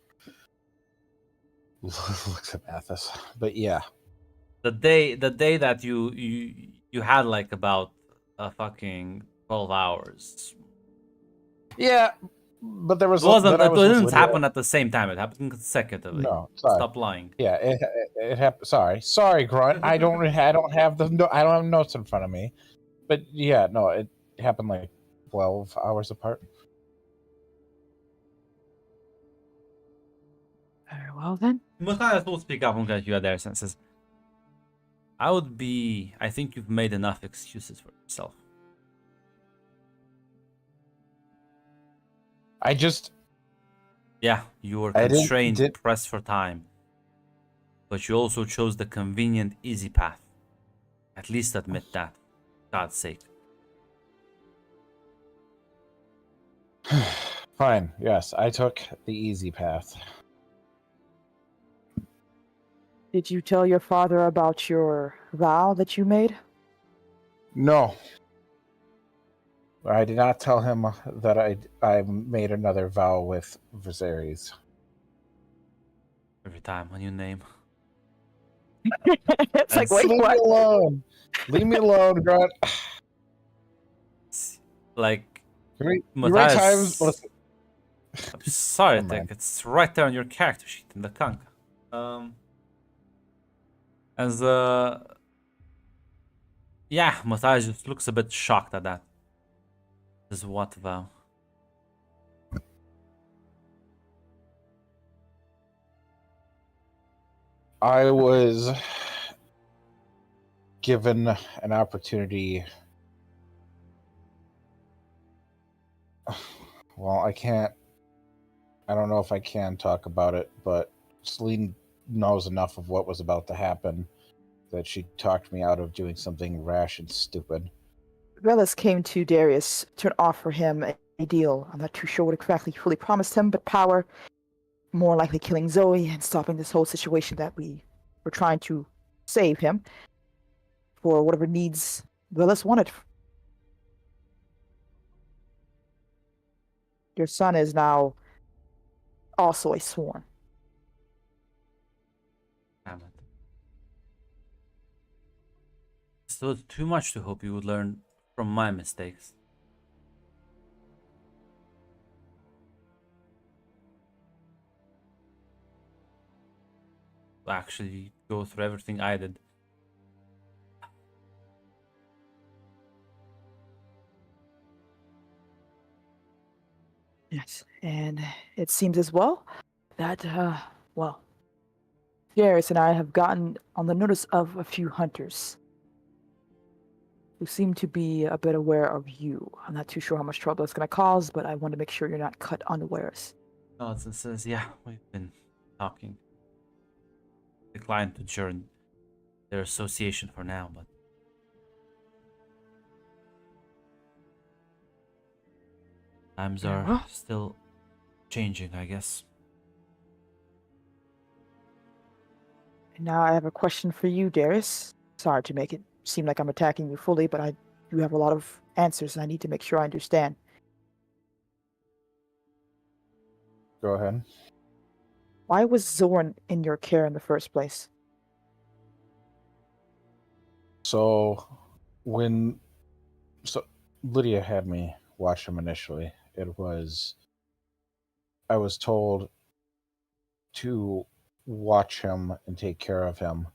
Looks at Mathis, but yeah. The day that you had like about a fucking 12 hours. Yeah, but there was It wasn't. that I It was with didn't Lydia. happen at the same time. It happened consecutively. No, sorry. Stop lying. Yeah, it happened. Sorry, Grunt. I don't have I don't have notes in front of me, but yeah, no, it happened like 12 hours apart. Very well then. Matthias will speak up when you are there and says, I think you've made enough excuses for yourself. Yeah, you were I constrained, did. pressed for time, but you also chose the convenient, easy path. At least admit that, God's sake. Fine. Yes, I took the easy path. Did you tell your father about your vow that you made? No, I did not tell him that I made another vow with Viserys. Every time, a new name. It's like, That's- wait, Leave me what? alone. Leave me alone, Grunt. Like, You write times. Matthias. Listen, I'm sorry, Never mind. Dick. It's right there on your character sheet in the Kanka. As yeah, Matthias just looks a bit shocked at that. This is what vow? I was given an opportunity. Well, I can't. I don't know if I can talk about it, but Celine knows enough of what was about to happen that she talked me out of doing something rash and stupid. Velas came to Darius to offer him a deal. I'm not too sure what exactly he fully promised him, but power, more likely killing Zoe and stopping this whole situation that we were trying to save him for whatever needs Velas wanted. Your son is now also a sworn. Damn it. Still too much to hope you would learn from my mistakes. Actually, go through everything I did. Yes, and it seems as well that, well, Darius and I have gotten on the notice of a few hunters who seem to be a bit aware of you. I'm not too sure how much trouble it's going to cause, but I want to make sure you're not cut unawares. Dodson says, yeah, we've been talking. Declined to join their association for now, but times Yeah, are well. still changing, I guess. And now I have a question for you, Darius. Sorry to make it seem like I'm attacking you fully, but I do have a lot of answers and I need to make sure I understand. Go ahead. Why was Zorn in your care in the first place? So Lydia had me watch him initially, I was told to watch him and take care of him.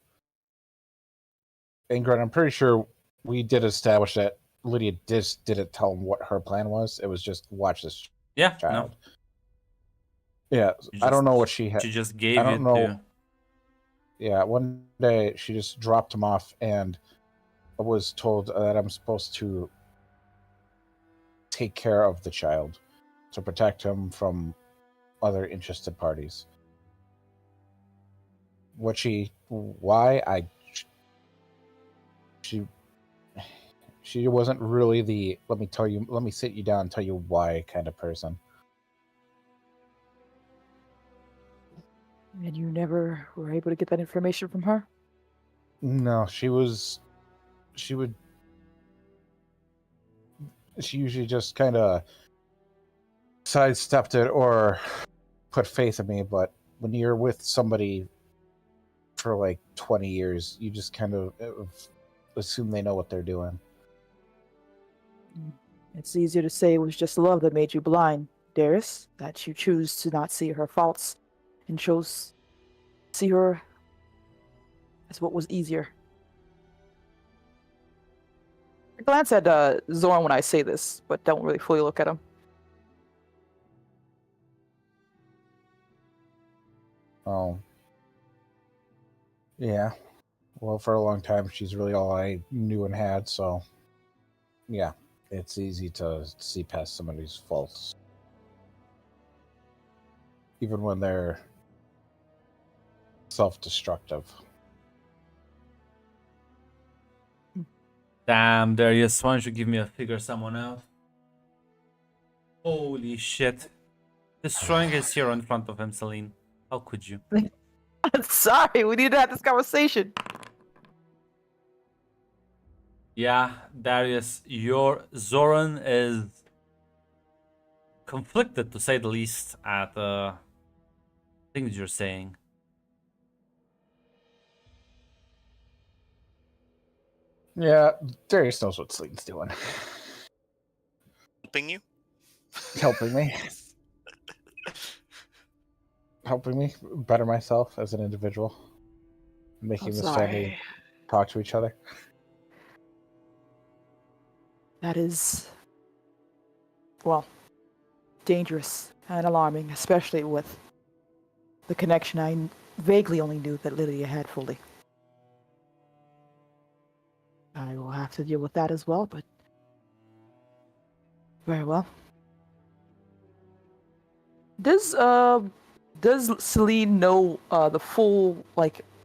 And Grant, I'm pretty sure we did establish that Lydia didn't tell him what her plan was. It was just watch this Yeah, no. child. Yeah, She I don't just- know what she had. She just I gave don't you know. to. Yeah, one day she just dropped him off, and I was told that I'm supposed to take care of the child to protect him from other interested parties. She wasn't really the let me sit you down and tell you why kind of person. And you never were able to get that information from her? No, she usually just kind of sidestepped it or put faith in me, but when you're with somebody for like 20 years, you just kind of assume they know what they're doing. It's easier to say it was just love that made you blind, Darius, that you choose to not see her faults and chose to see her as what was easier. I glance at Zorn when I say this, but don't really fully look at him. Oh. Yeah. Well, for a long time, she's really all I knew and had, so yeah, it's easy to see past somebody's faults. even when they're self-destructive. Damn, Darius, why don't you give me a figure someone out? Holy shit. Destroying his hero in front of him, Celine. How could you? Sorry, we need to have this conversation. Yeah, Darius, your Zoran is conflicted, to say the least, at things you're saying. Yeah, Darius knows what Celine's doing. Helping you? Helping me. Helping me better myself as an individual. Making this family talk to each other. That is, well, dangerous and alarming, especially with the connection I vaguely only knew that Lydia had fully. I will have to deal with that as well, but very well. Does Celine know the full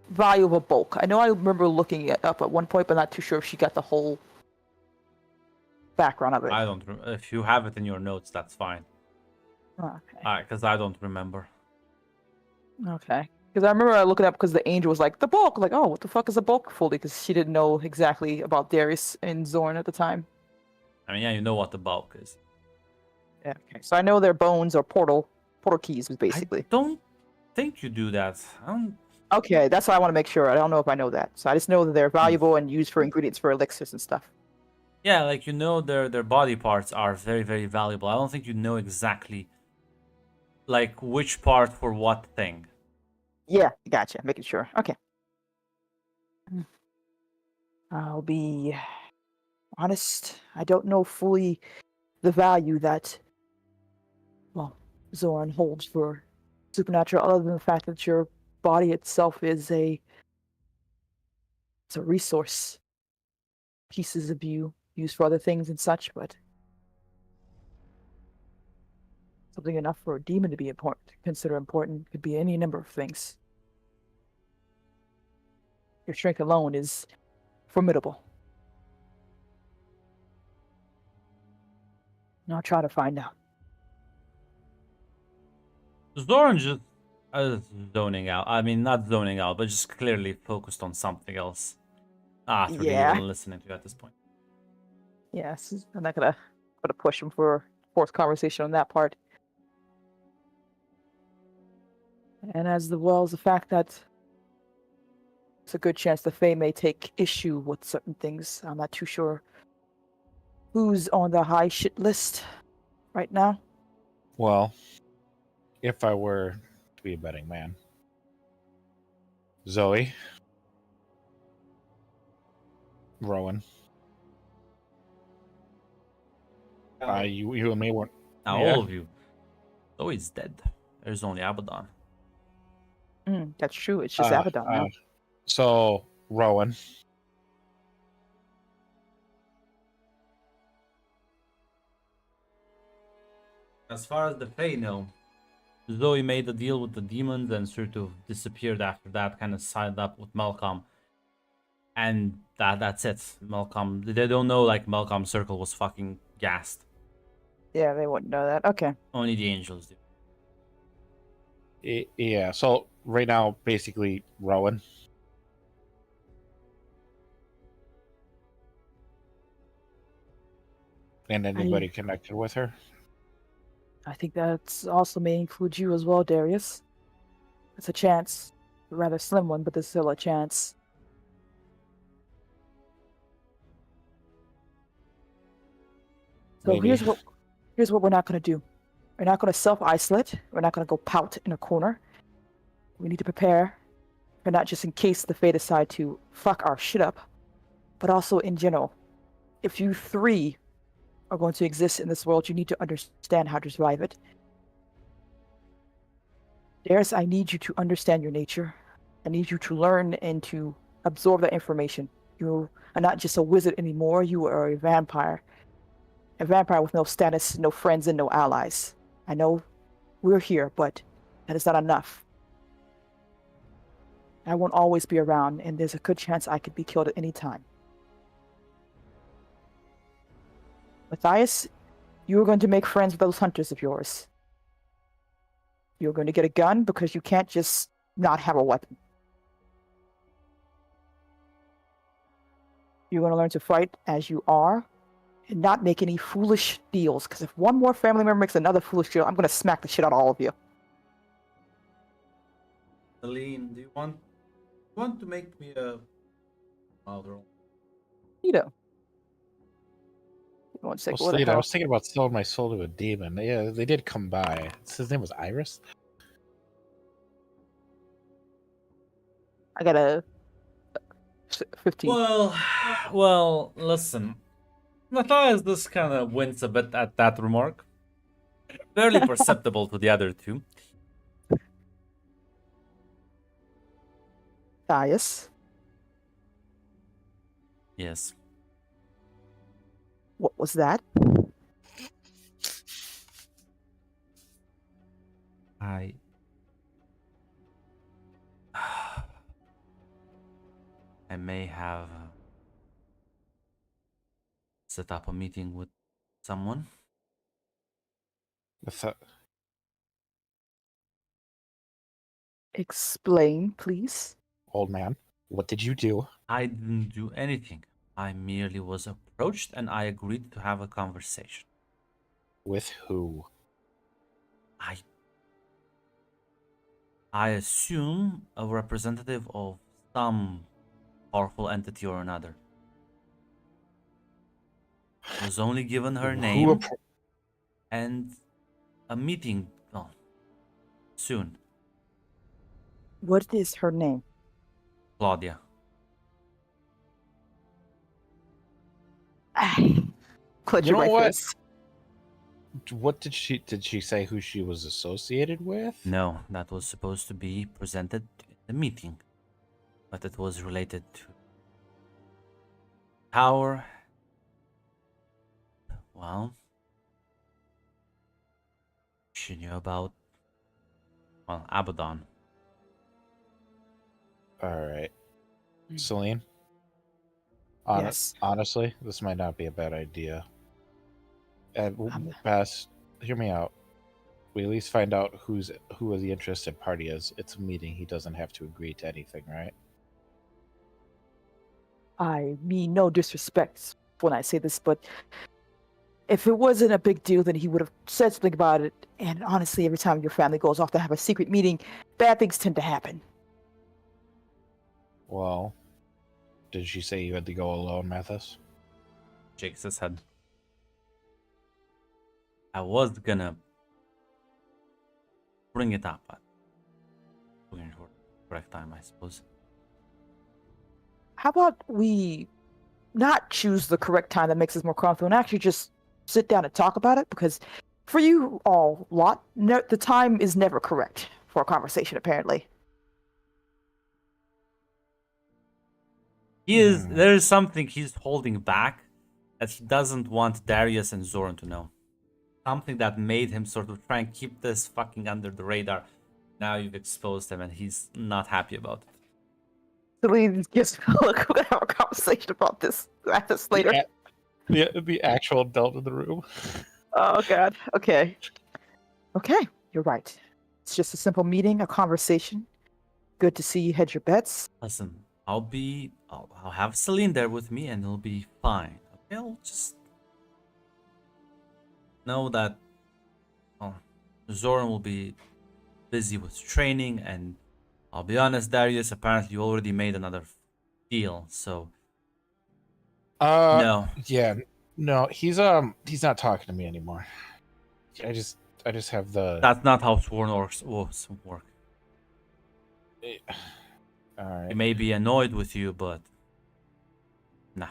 value of a bulk? I know I remember looking it up at one point, but not too sure if she got the whole background of it. I don't. If you have it in your notes, that's fine. Okay. Because I don't remember. Okay. Because I remember looking up because the angel was like, the bulk. Like, oh, what the fuck is a bulk fully? Because she didn't know exactly about Darius and Zorn at the time. I mean, yeah, you know what the bulk is. Yeah. Okay. So I know their bones or portal keys, basically. I don't think you do that. I don't. Okay, that's what I want to make sure. I don't know if I know that. So I just know that they're valuable and used for ingredients for elixirs and stuff. Yeah, like you know, their body parts are very, very valuable. I don't think you know exactly, like which part for what thing. Yeah, gotcha. Making sure. Okay. I'll be honest. I don't know fully the value that, well, Zorn holds for supernatural, other than the fact that your body itself is it's a resource. Pieces of you used for other things and such, but something enough for a demon to be important, consider important, could be any number of things. Your strength alone is formidable. And I'll try to find out. Zoran just zoning out. I mean, not zoning out, but just clearly focused on something else. After Yeah. even listening to you at this point. Yes, I'm not gonna push him for forced conversation on that part. And as well as the fact that it's a good chance the Fae may take issue with certain things. I'm not too sure who's on the high shit list right now. Well, if I were to be a betting man, Zoe, Rowan, you and me weren't. Now Yeah. all of you. Zoe's dead. There's only Abaddon. That's true. It's just Abaddon now. So Rowan, As far as the Fae know, Zoe made a deal with the demons and sort of disappeared after that, kind of sided up with Malcolm. And that's it. Malcolm, they don't know like Malcolm's circle was fucking gassed. Yeah, they wouldn't know that. Okay. Only the angels do. yeah. So right now, basically, Rowan. And anybody connected with her? I think that's also may include you as well, Darius. It's a chance. A rather slim one, but there's still a chance. So Maybe. here's what we're not going to do. We're not going to self-isolate. We're not going to go pout in a corner. We need to prepare for not just in case the Fae decide to fuck our shit up, but also in general. If you three are going to exist in this world, you need to understand how to survive it. Darius, I need you to understand your nature. I need you to learn and to absorb that information. You are not just a wizard anymore. You are a vampire. A vampire with no status, no friends, and no allies. I know we're here, but That is not enough. I won't always be around, and there's a good chance I could be killed at any time. Matthias, you are going to make friends with those hunters of yours. You're going to get a gun because you can't just not have a weapon. You're going to learn to fight as you are and not make any foolish deals, because if one more family member makes another foolish deal, I'm going to smack the shit out of all of you. Celine, do you want to make me a model? You know. You want to take Well, what the Slade, I hell? was thinking about selling my soul to a demon. Yeah, they did come by. His name was Iris. I got a 15. Well, listen. Matthias just kind of wince a bit at that remark. Barely perceptible to the other two. Matthias, Yes. what was that? I may have set up a meeting with someone. Explain, please. Old man, what did you do? I didn't do anything. I merely was approached and I agreed to have a conversation. With who? I assume a representative of some powerful entity or another. I was only given her Who name appro- and a meeting soon. What is her name? Claudia. Glad You you're know right what? for this. What did she say who she was associated with? No, that was supposed to be presented in the meeting, but it was related to power. Well, she knew about, well, Abaddon. All right. Mm. Celine? Yes. Honestly, this might not be a bad idea. Bass, hear me out. We at least find out who the interested party is. It's a meeting. He doesn't have to agree to anything, right? I mean no disrespect when I say this, but if it wasn't a big deal, then he would have said something about it. And honestly, every time your family goes off to have a secret meeting, bad things tend to happen. Well, did she say you had to go alone, Mathis? Shakes his head. I was gonna bring it up, but looking for the correct time, I suppose. How about we not choose the correct time that makes us more comfortable and actually just sit down and talk about it? Because for you all lot, the time is never correct for a conversation, apparently. There is something he's holding back that he doesn't want Darius and Zoran to know. Something that made him sort of try and keep this fucking under the radar. Now you've exposed him and he's not happy about it. Celine gives me a look. We're gonna have a conversation about this later. The actual adult in the room. Oh god. Okay. Okay, you're right. It's just a simple meeting, a conversation. Good to see you hedge your bets. Listen, I'll have Celine there with me and it'll be fine. Okay, I'll just know that Zoran will be busy with training, and I'll be honest, Darius, apparently you already made another deal, so no. Yeah, no, he's not talking to me anymore. I just have the. That's not how sworn orcs work. All right. He may be annoyed with you, but no.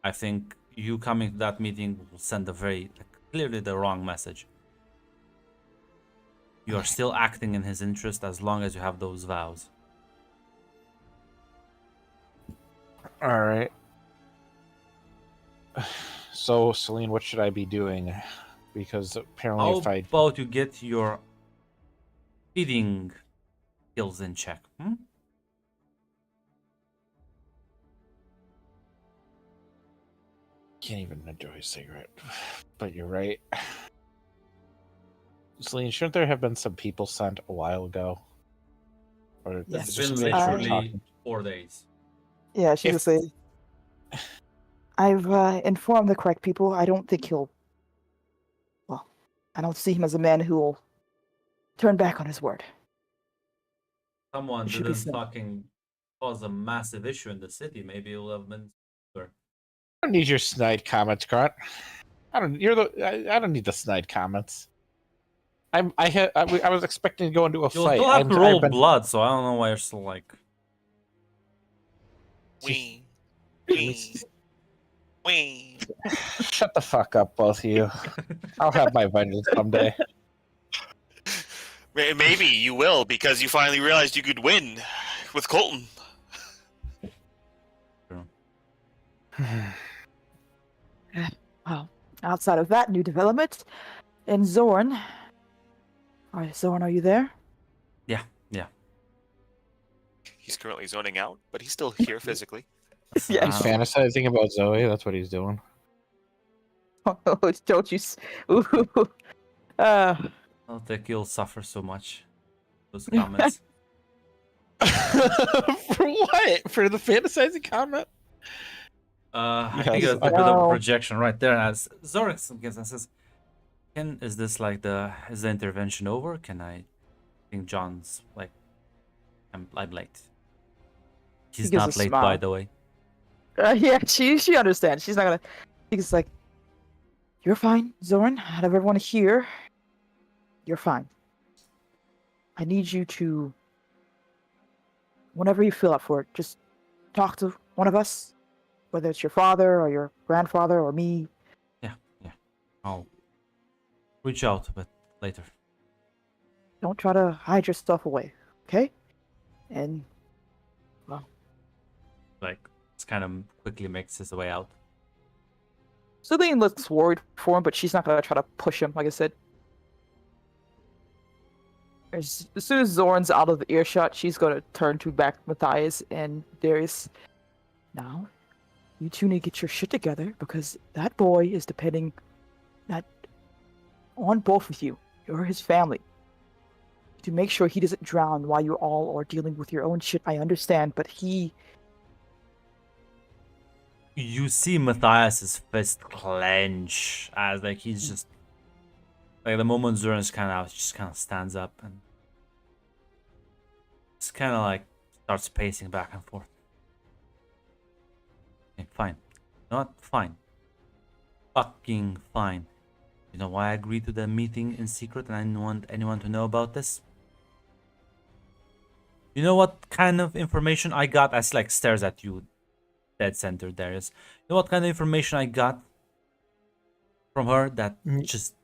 I think you coming to that meeting will send a very clearly the wrong message. You are still acting in his interest as long as you have those vows. All right. So, Celine, what should I be doing? Because apparently, How about you get your feeding skills in check. Hmm? Can't even enjoy a cigarette. But you're right. Celine, shouldn't there have been some people sent a while ago? Or Yes. It's just been make sure we're literally talking. 4 days. Yeah, she's If- gonna say. I've informed the correct people. I don't think he'll. Well, I don't see him as a man who will turn back on his word. Someone It should be didn't sent. fucking cause a massive issue in the city. Maybe it would have been sure. I don't need your snide comments, Grunt. I don't need the snide comments. I was expecting to go into a You'll fight. still have to roll I've been blood, so I don't know why you're still like. Wee. Can we Wee. Wee. shut the fuck up, both of you. I'll have my vengeance someday. Maybe you will because you finally realized you could win with Colton. Well, outside of that new development, and Zorn. All right, Zorn, are you there? Yeah. He's currently zoning out, but he's still here physically. Yeah. He's fantasizing about Zoe. That's what he's doing. Don't you? Ooh. Uh, I don't think you'll suffer so much. Those comments. For what? For the fantasizing comment? I think Yes, that's a I bit of a know. projection right there. As Zorix gets and says, is this like is the intervention over? Can I think John's like I'm late. She's gives not a late, by smile. the way. yeah, she understands. She's not gonna. She's like, you're fine, Zorn. Out of everyone here, you're fine. I need you to, whenever you feel up for it, just talk to one of us, whether it's your father or your grandfather or me. Yeah. I'll reach out a bit later. Don't try to hide your stuff away, okay? And Like, it's kind of quickly makes his way out. Celine looks worried for him, but she's not gonna try to push him. Like I said, as soon as Zorn's out of the earshot, she's gonna turn to back Matthias and Darius. Now, you two need to get your shit together because that boy is depending not on both of you. You're his family. To make sure he doesn't drown while you all are dealing with your own shit, I understand, but he. You see Matthias's fist clench as like he's just like the moment Zoran's kind of out, he just kind of stands up and just kind of like starts pacing back and forth. Okay, fine. Not fine. Fucking fine. You know why I agreed to the meeting in secret and I didn't want anyone to know about this? You know what kind of information I got? As like stares at you, dead center Darius. You know what kind of information I got from her that just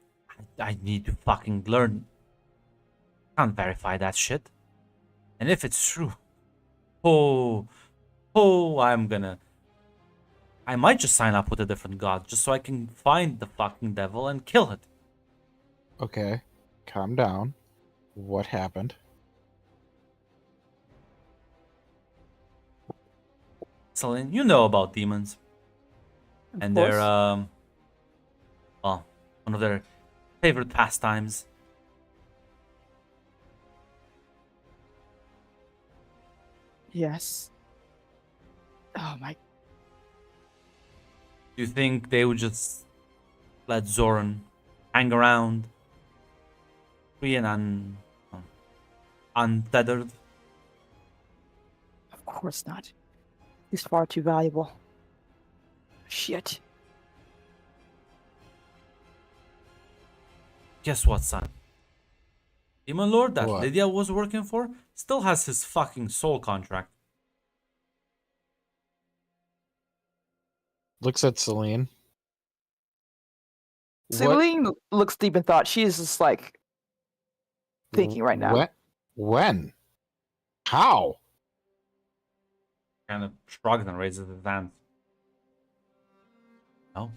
I need to fucking learn. Can't verify that shit. And if it's true, I might just sign up with a different god just so I can find the fucking devil and kill it. Okay, calm down. What happened? Celine, you know about demons. Of And course. they're well, one of their favorite pastimes. Yes. Oh my. Do you think they would just let Zoran hang around free and untethered? Of course not. He's far too valuable. Shit. Guess what, son? Demon Lord that What? Lydia was working for still has his fucking soul contract. Looks at Celine. What- Celine looks deep in thought. She is just like thinking right now. When? How? Kind of shrugs and raises his hand. No.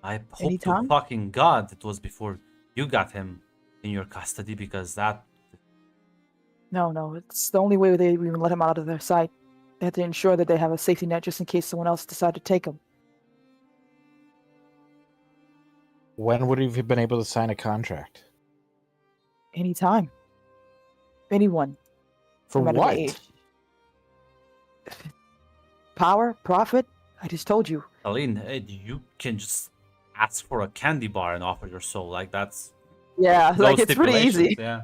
I hope to Anytime? fucking God it was before you got him in your custody because that. No, it's the only way they even let him out of their sight. They have to ensure that they have a safety net just in case someone else decides to take him. When would you have been able to sign a contract? Anytime. Anyone. For no matter the what? age. Power, profit. I just told you. Aline, you can just ask for a candy bar and offer your soul. Like that's Yeah, those like it's pretty easy. stipulations, Yeah.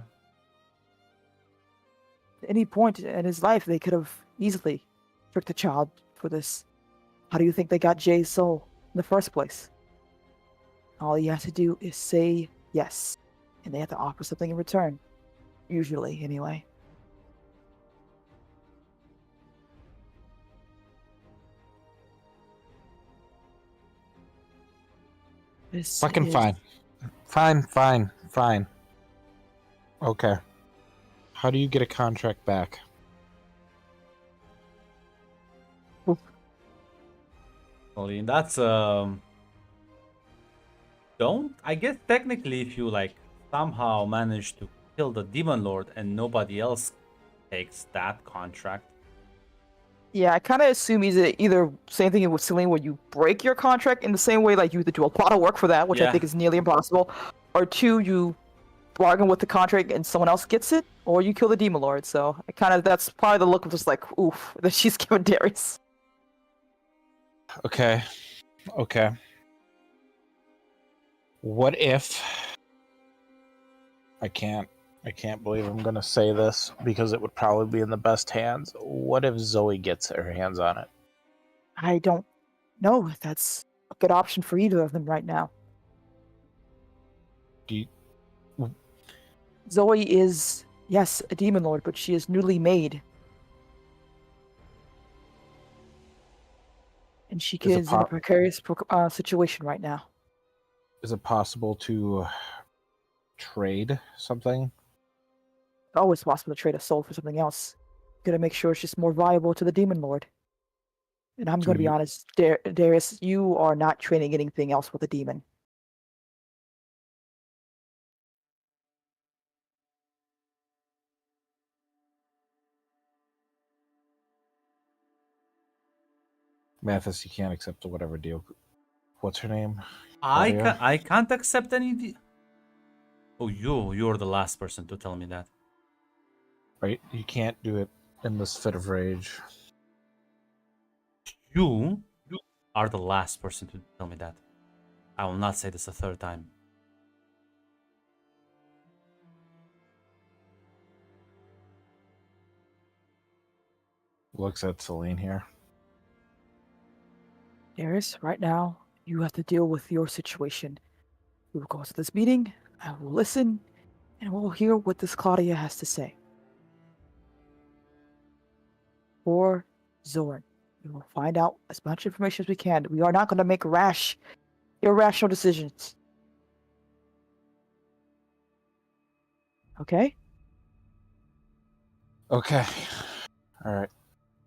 At any point in his life, they could have easily tricked the child for this. How do you think they got Jay's soul in the first place? All he has to do is say yes, and they have to offer something in return. Usually, anyway. This Fucking is- fine. Okay. How do you get a contract back? Aline, that's don't I guess technically if you like somehow manage to kill the demon lord and nobody else takes that contract. Yeah, I kind of assume he's either same thing with Celine, where you break your contract in the same way, like you have to do a lot of work for that, which I Yeah. think is nearly impossible, or two, you bargain with the contract and someone else gets it, or you kill the demon lord. So I kind of that's probably the look of just like oof that she's given Darius. Okay. What if I can't believe I'm gonna say this because it would probably be in the best hands. What if Zoe gets her hands on it? I don't know if that's a good option for either of them right now. Do you, Zoe is, yes, a demon lord, but she is newly made. And she Is it is in a precarious situation right now. is it possible to trade something? Oh, it's possible to trade a soul for something else. Gotta make sure it's just more valuable to the demon lord. And I'm Do gonna be you- honest, Darius, you are not trading anything else with a demon. Mathis, you can't accept whatever deal. What's her name? I Claudia? I can't accept any Oh, you're the last person to tell me that. Right? You can't do it in this fit of rage. You are the last person to tell me that. I will not say this a third time. Looks at Celine here. Darius, right now, you have to deal with your situation. We will go to this meeting, I will listen, and we'll hear what this Claudia has to say. For Zorn, we will find out as much information as we can. We are not going to make irrational decisions. Okay? Okay. Alright.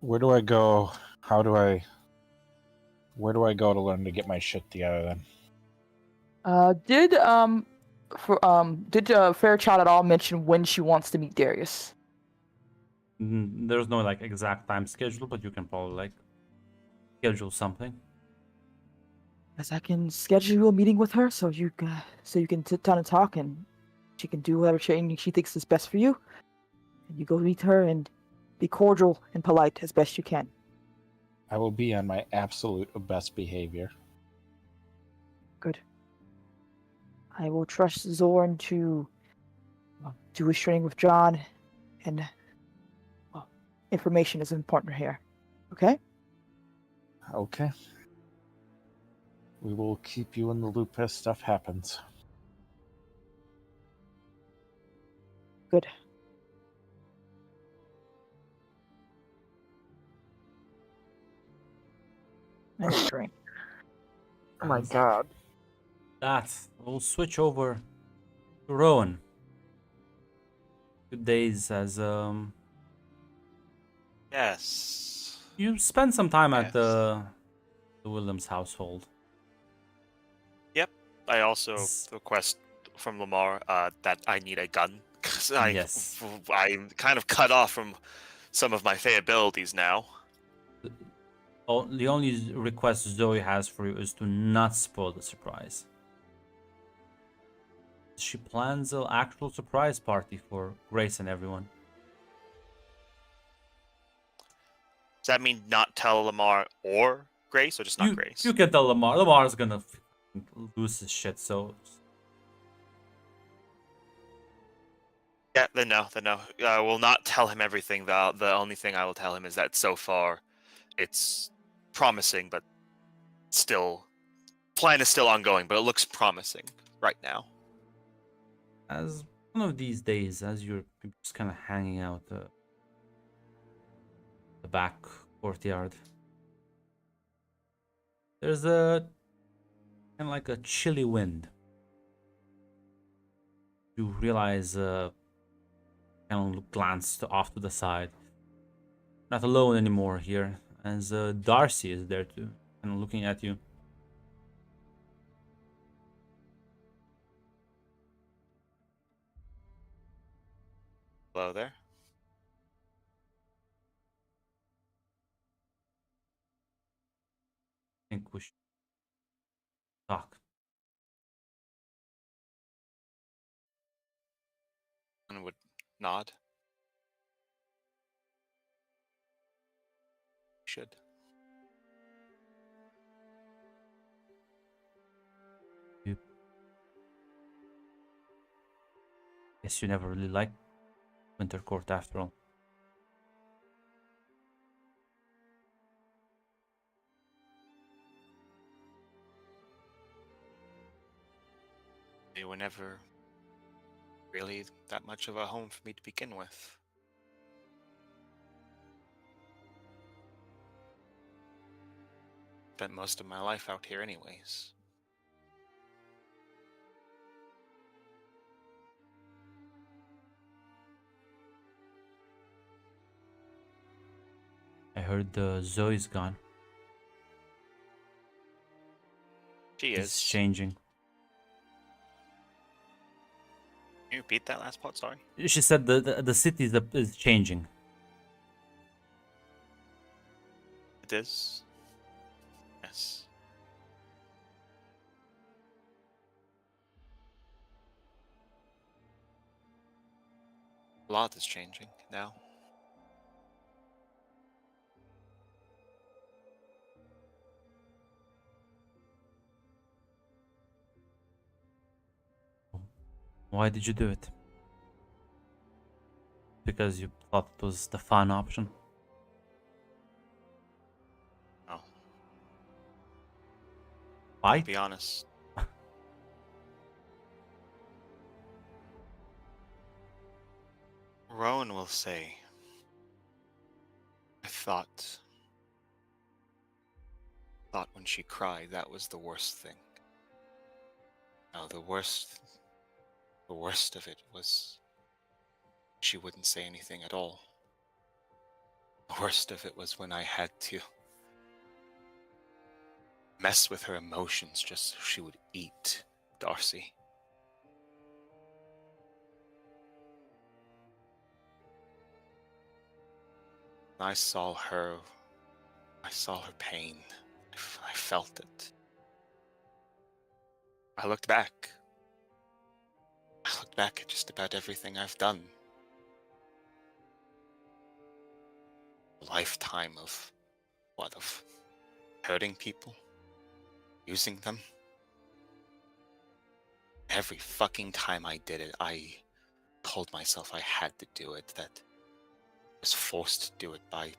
Where do I go? Where do I go to learn to get my shit together then? Did Fairchild at all mention when she wants to meet Darius? There's no like exact time schedule, but you can probably like schedule something. As I can schedule you a meeting with her, so you can sit down and talk, and she can do whatever she thinks is best for you. And you go meet her and be cordial and polite as best you can. I will be on my absolute best behavior. Good. I will trust Zorn to do his training with John, and information is important here. Okay? Okay. We will keep you in the loop as stuff happens. Good. Nice drink. Oh my god. That we'll switch over to Rowan. Good days as Yes. you spend some time at Yes. the Williams household. I also S- request from Lamar that I need a gun because Yes. I'm kind of cut off from some of my Fey abilities now. The only request Zoe has for you is to not spoil the surprise. She plans an actual surprise party for Grace and everyone. Does that mean not tell Lamar or Grace, or just not Grace? You can tell Lamar. Lamar's gonna lose his shit, so Yeah, then no. I will not tell him everything. The only thing I will tell him is that so far, it's promising, but still, plan is still ongoing. But it looks promising right now. as one of these days, as you're just kind of hanging out the back courtyard, there's a kind of like a chilly wind. You realize, kind of glance off to the side. Not alone anymore here, as Darcy is there too, kind of looking at you. Hello there. I think we should talk. And would nod. Should. Guess you never really liked Winter Court after all. They were never really that much of a home for me to begin with. Spent most of my life out here anyways. I heard Zoe's gone. She It's is. changing. Can you repeat that last part? Sorry. She said the city is changing. It is. Yes. A lot is changing now. Why did you do it? Because you thought it was the fun option? Oh, Why? to be honest. Rowan will say, I thought when she cried that was the worst thing. No, the worst of it was she wouldn't say anything at all. The worst of it was when I had to mess with her emotions just so she would eat Darcy. I saw her pain. I felt it. I looked back. I looked back at just about everything I've done. A lifetime of hurting people, using them. Every fucking time I did it, I told myself I had to do it, that I was forced to do it by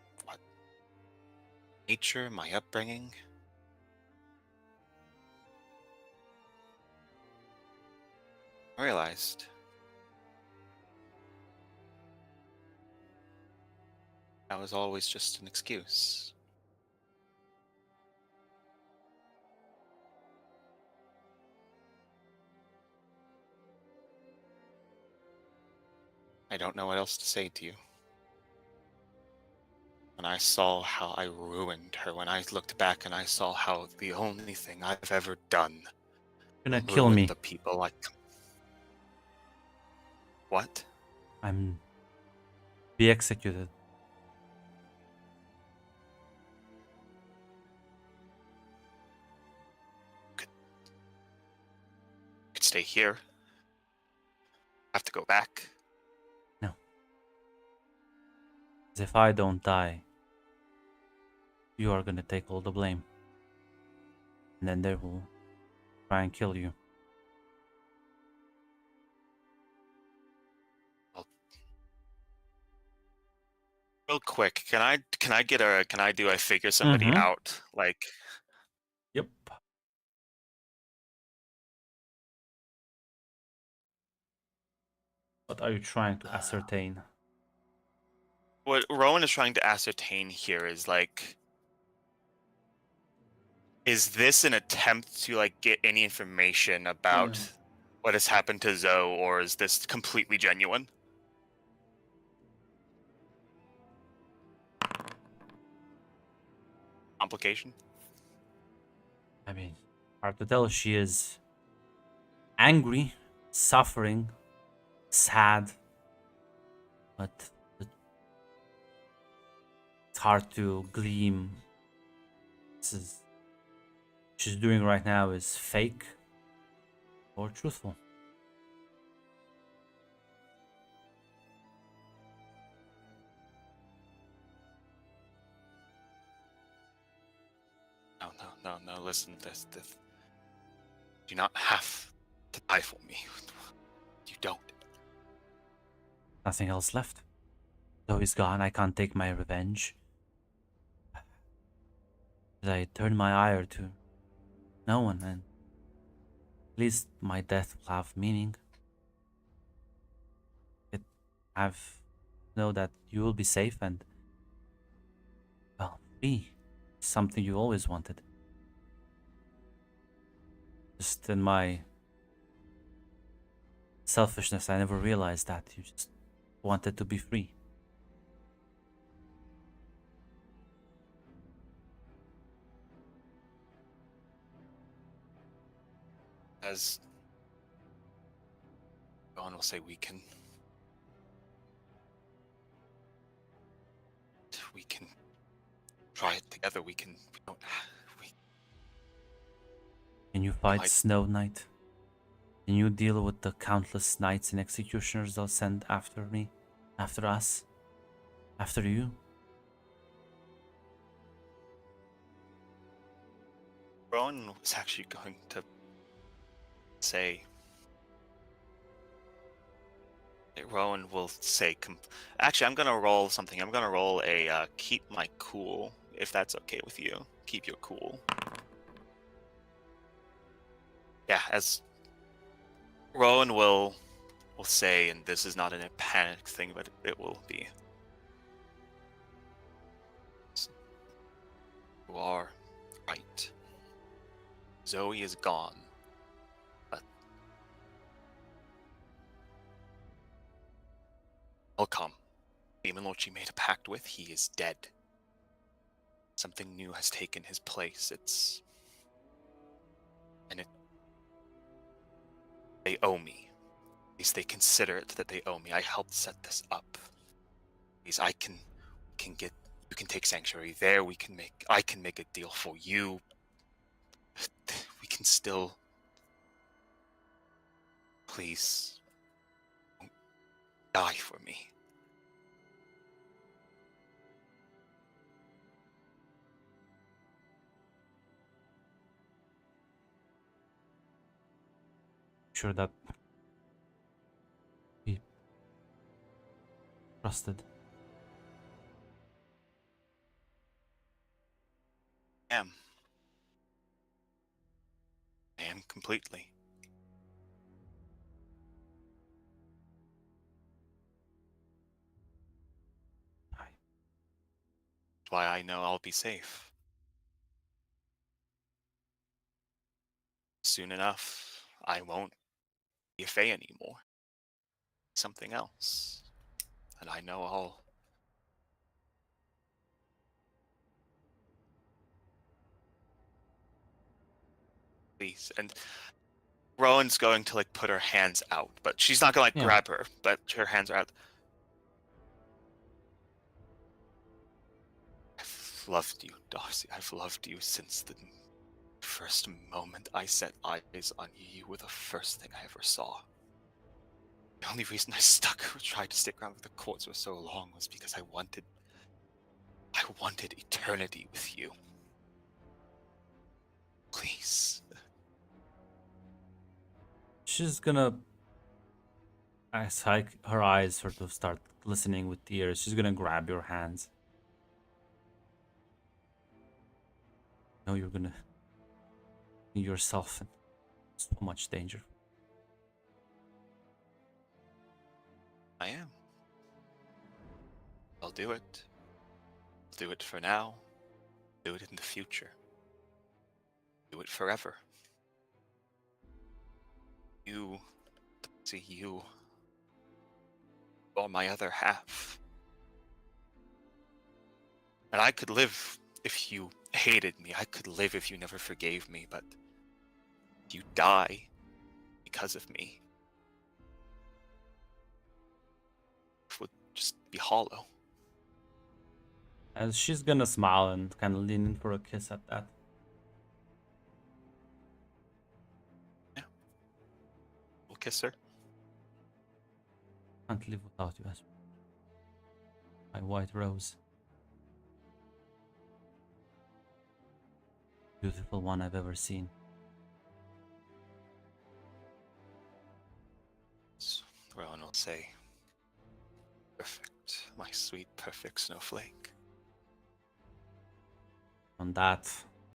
nature, my upbringing. I realized that was always just an excuse. I don't know what else to say to you. When I saw how I ruined her, when I looked back and I saw how the only thing I've ever done You're gonna kill ruined me. the people What? I'm be executed. Could stay here. Have to go back. No. 'Cause if I don't die, you are gonna take all the blame. And then they will try and kill you. Real quick, can I do I figure somebody Mhm. out? Like, Yep. What are you trying to ascertain? what Rowan is trying to ascertain here is like, is this an attempt to like get any information about what has happened to Zoe, or is this completely genuine? Complication? I mean, hard to tell. She is angry, suffering, sad, but it's hard to glean. This is she's doing right now is fake or truthful. No. Listen, this. Do not have to die for me. You don't. Nothing else left. Though he's gone, I can't take my revenge. I turn my ire to no one, and at least my death will have meaning. It have know that you will be safe and well free. Something you always wanted. Just in my selfishness, I never realized that you just wanted to be free. As Rowan will say, we can try it together. We don't. Can you fight might- Snow Knight? Can you deal with the countless knights and executioners they'll send after me? After us? After you? Rowan was actually going to say. Rowan will say. Actually, I'm gonna roll something. I'm gonna roll a keep my cool, if that's okay with you. Keep your cool. Yeah, as Rowan will say, and this is not a panic thing, but it will be. You are right. Zoe is gone, but he'll come. Demon Lord she made a pact with, he is dead. Something new has taken his place. They owe me. At least they consider it that they owe me. I helped set this up. Please, I can get. You can take Sanctuary there. I can make a deal for you. We can still. Please, don't die for me. Sure that be trusted. I am completely. That's why I know I'll be safe. Soon enough, I won't be a Fae anymore. Something else. And I know I'll. Please. And Rowan's going to like put her hands out, but she's not gonna like Yeah. grab her, but her hands are out. I've loved you, Darcy. I've loved you since the first moment I set eyes on you. You were the first thing I ever saw. The only reason I tried to stick around with the courts for so long was because I wanted eternity with you. Please. She's gonna, as like her eyes sort of start glistening with tears, she's gonna grab your hands. Know you're gonna be yourself in so much danger. I am. I'll do it. I'll do it for now. Do it in the future. Do it forever. You, see you, are my other half. And I could live if you hated me. I could live if you never forgave me, but you die because of me. It would just be hollow. As she's gonna smile and kind of lean in for a kiss at that. We'll kiss her. Can't live without you, as my white rose. Beautiful one I've ever seen. Rowan will say, perfect, my sweet, perfect snowflake. On that,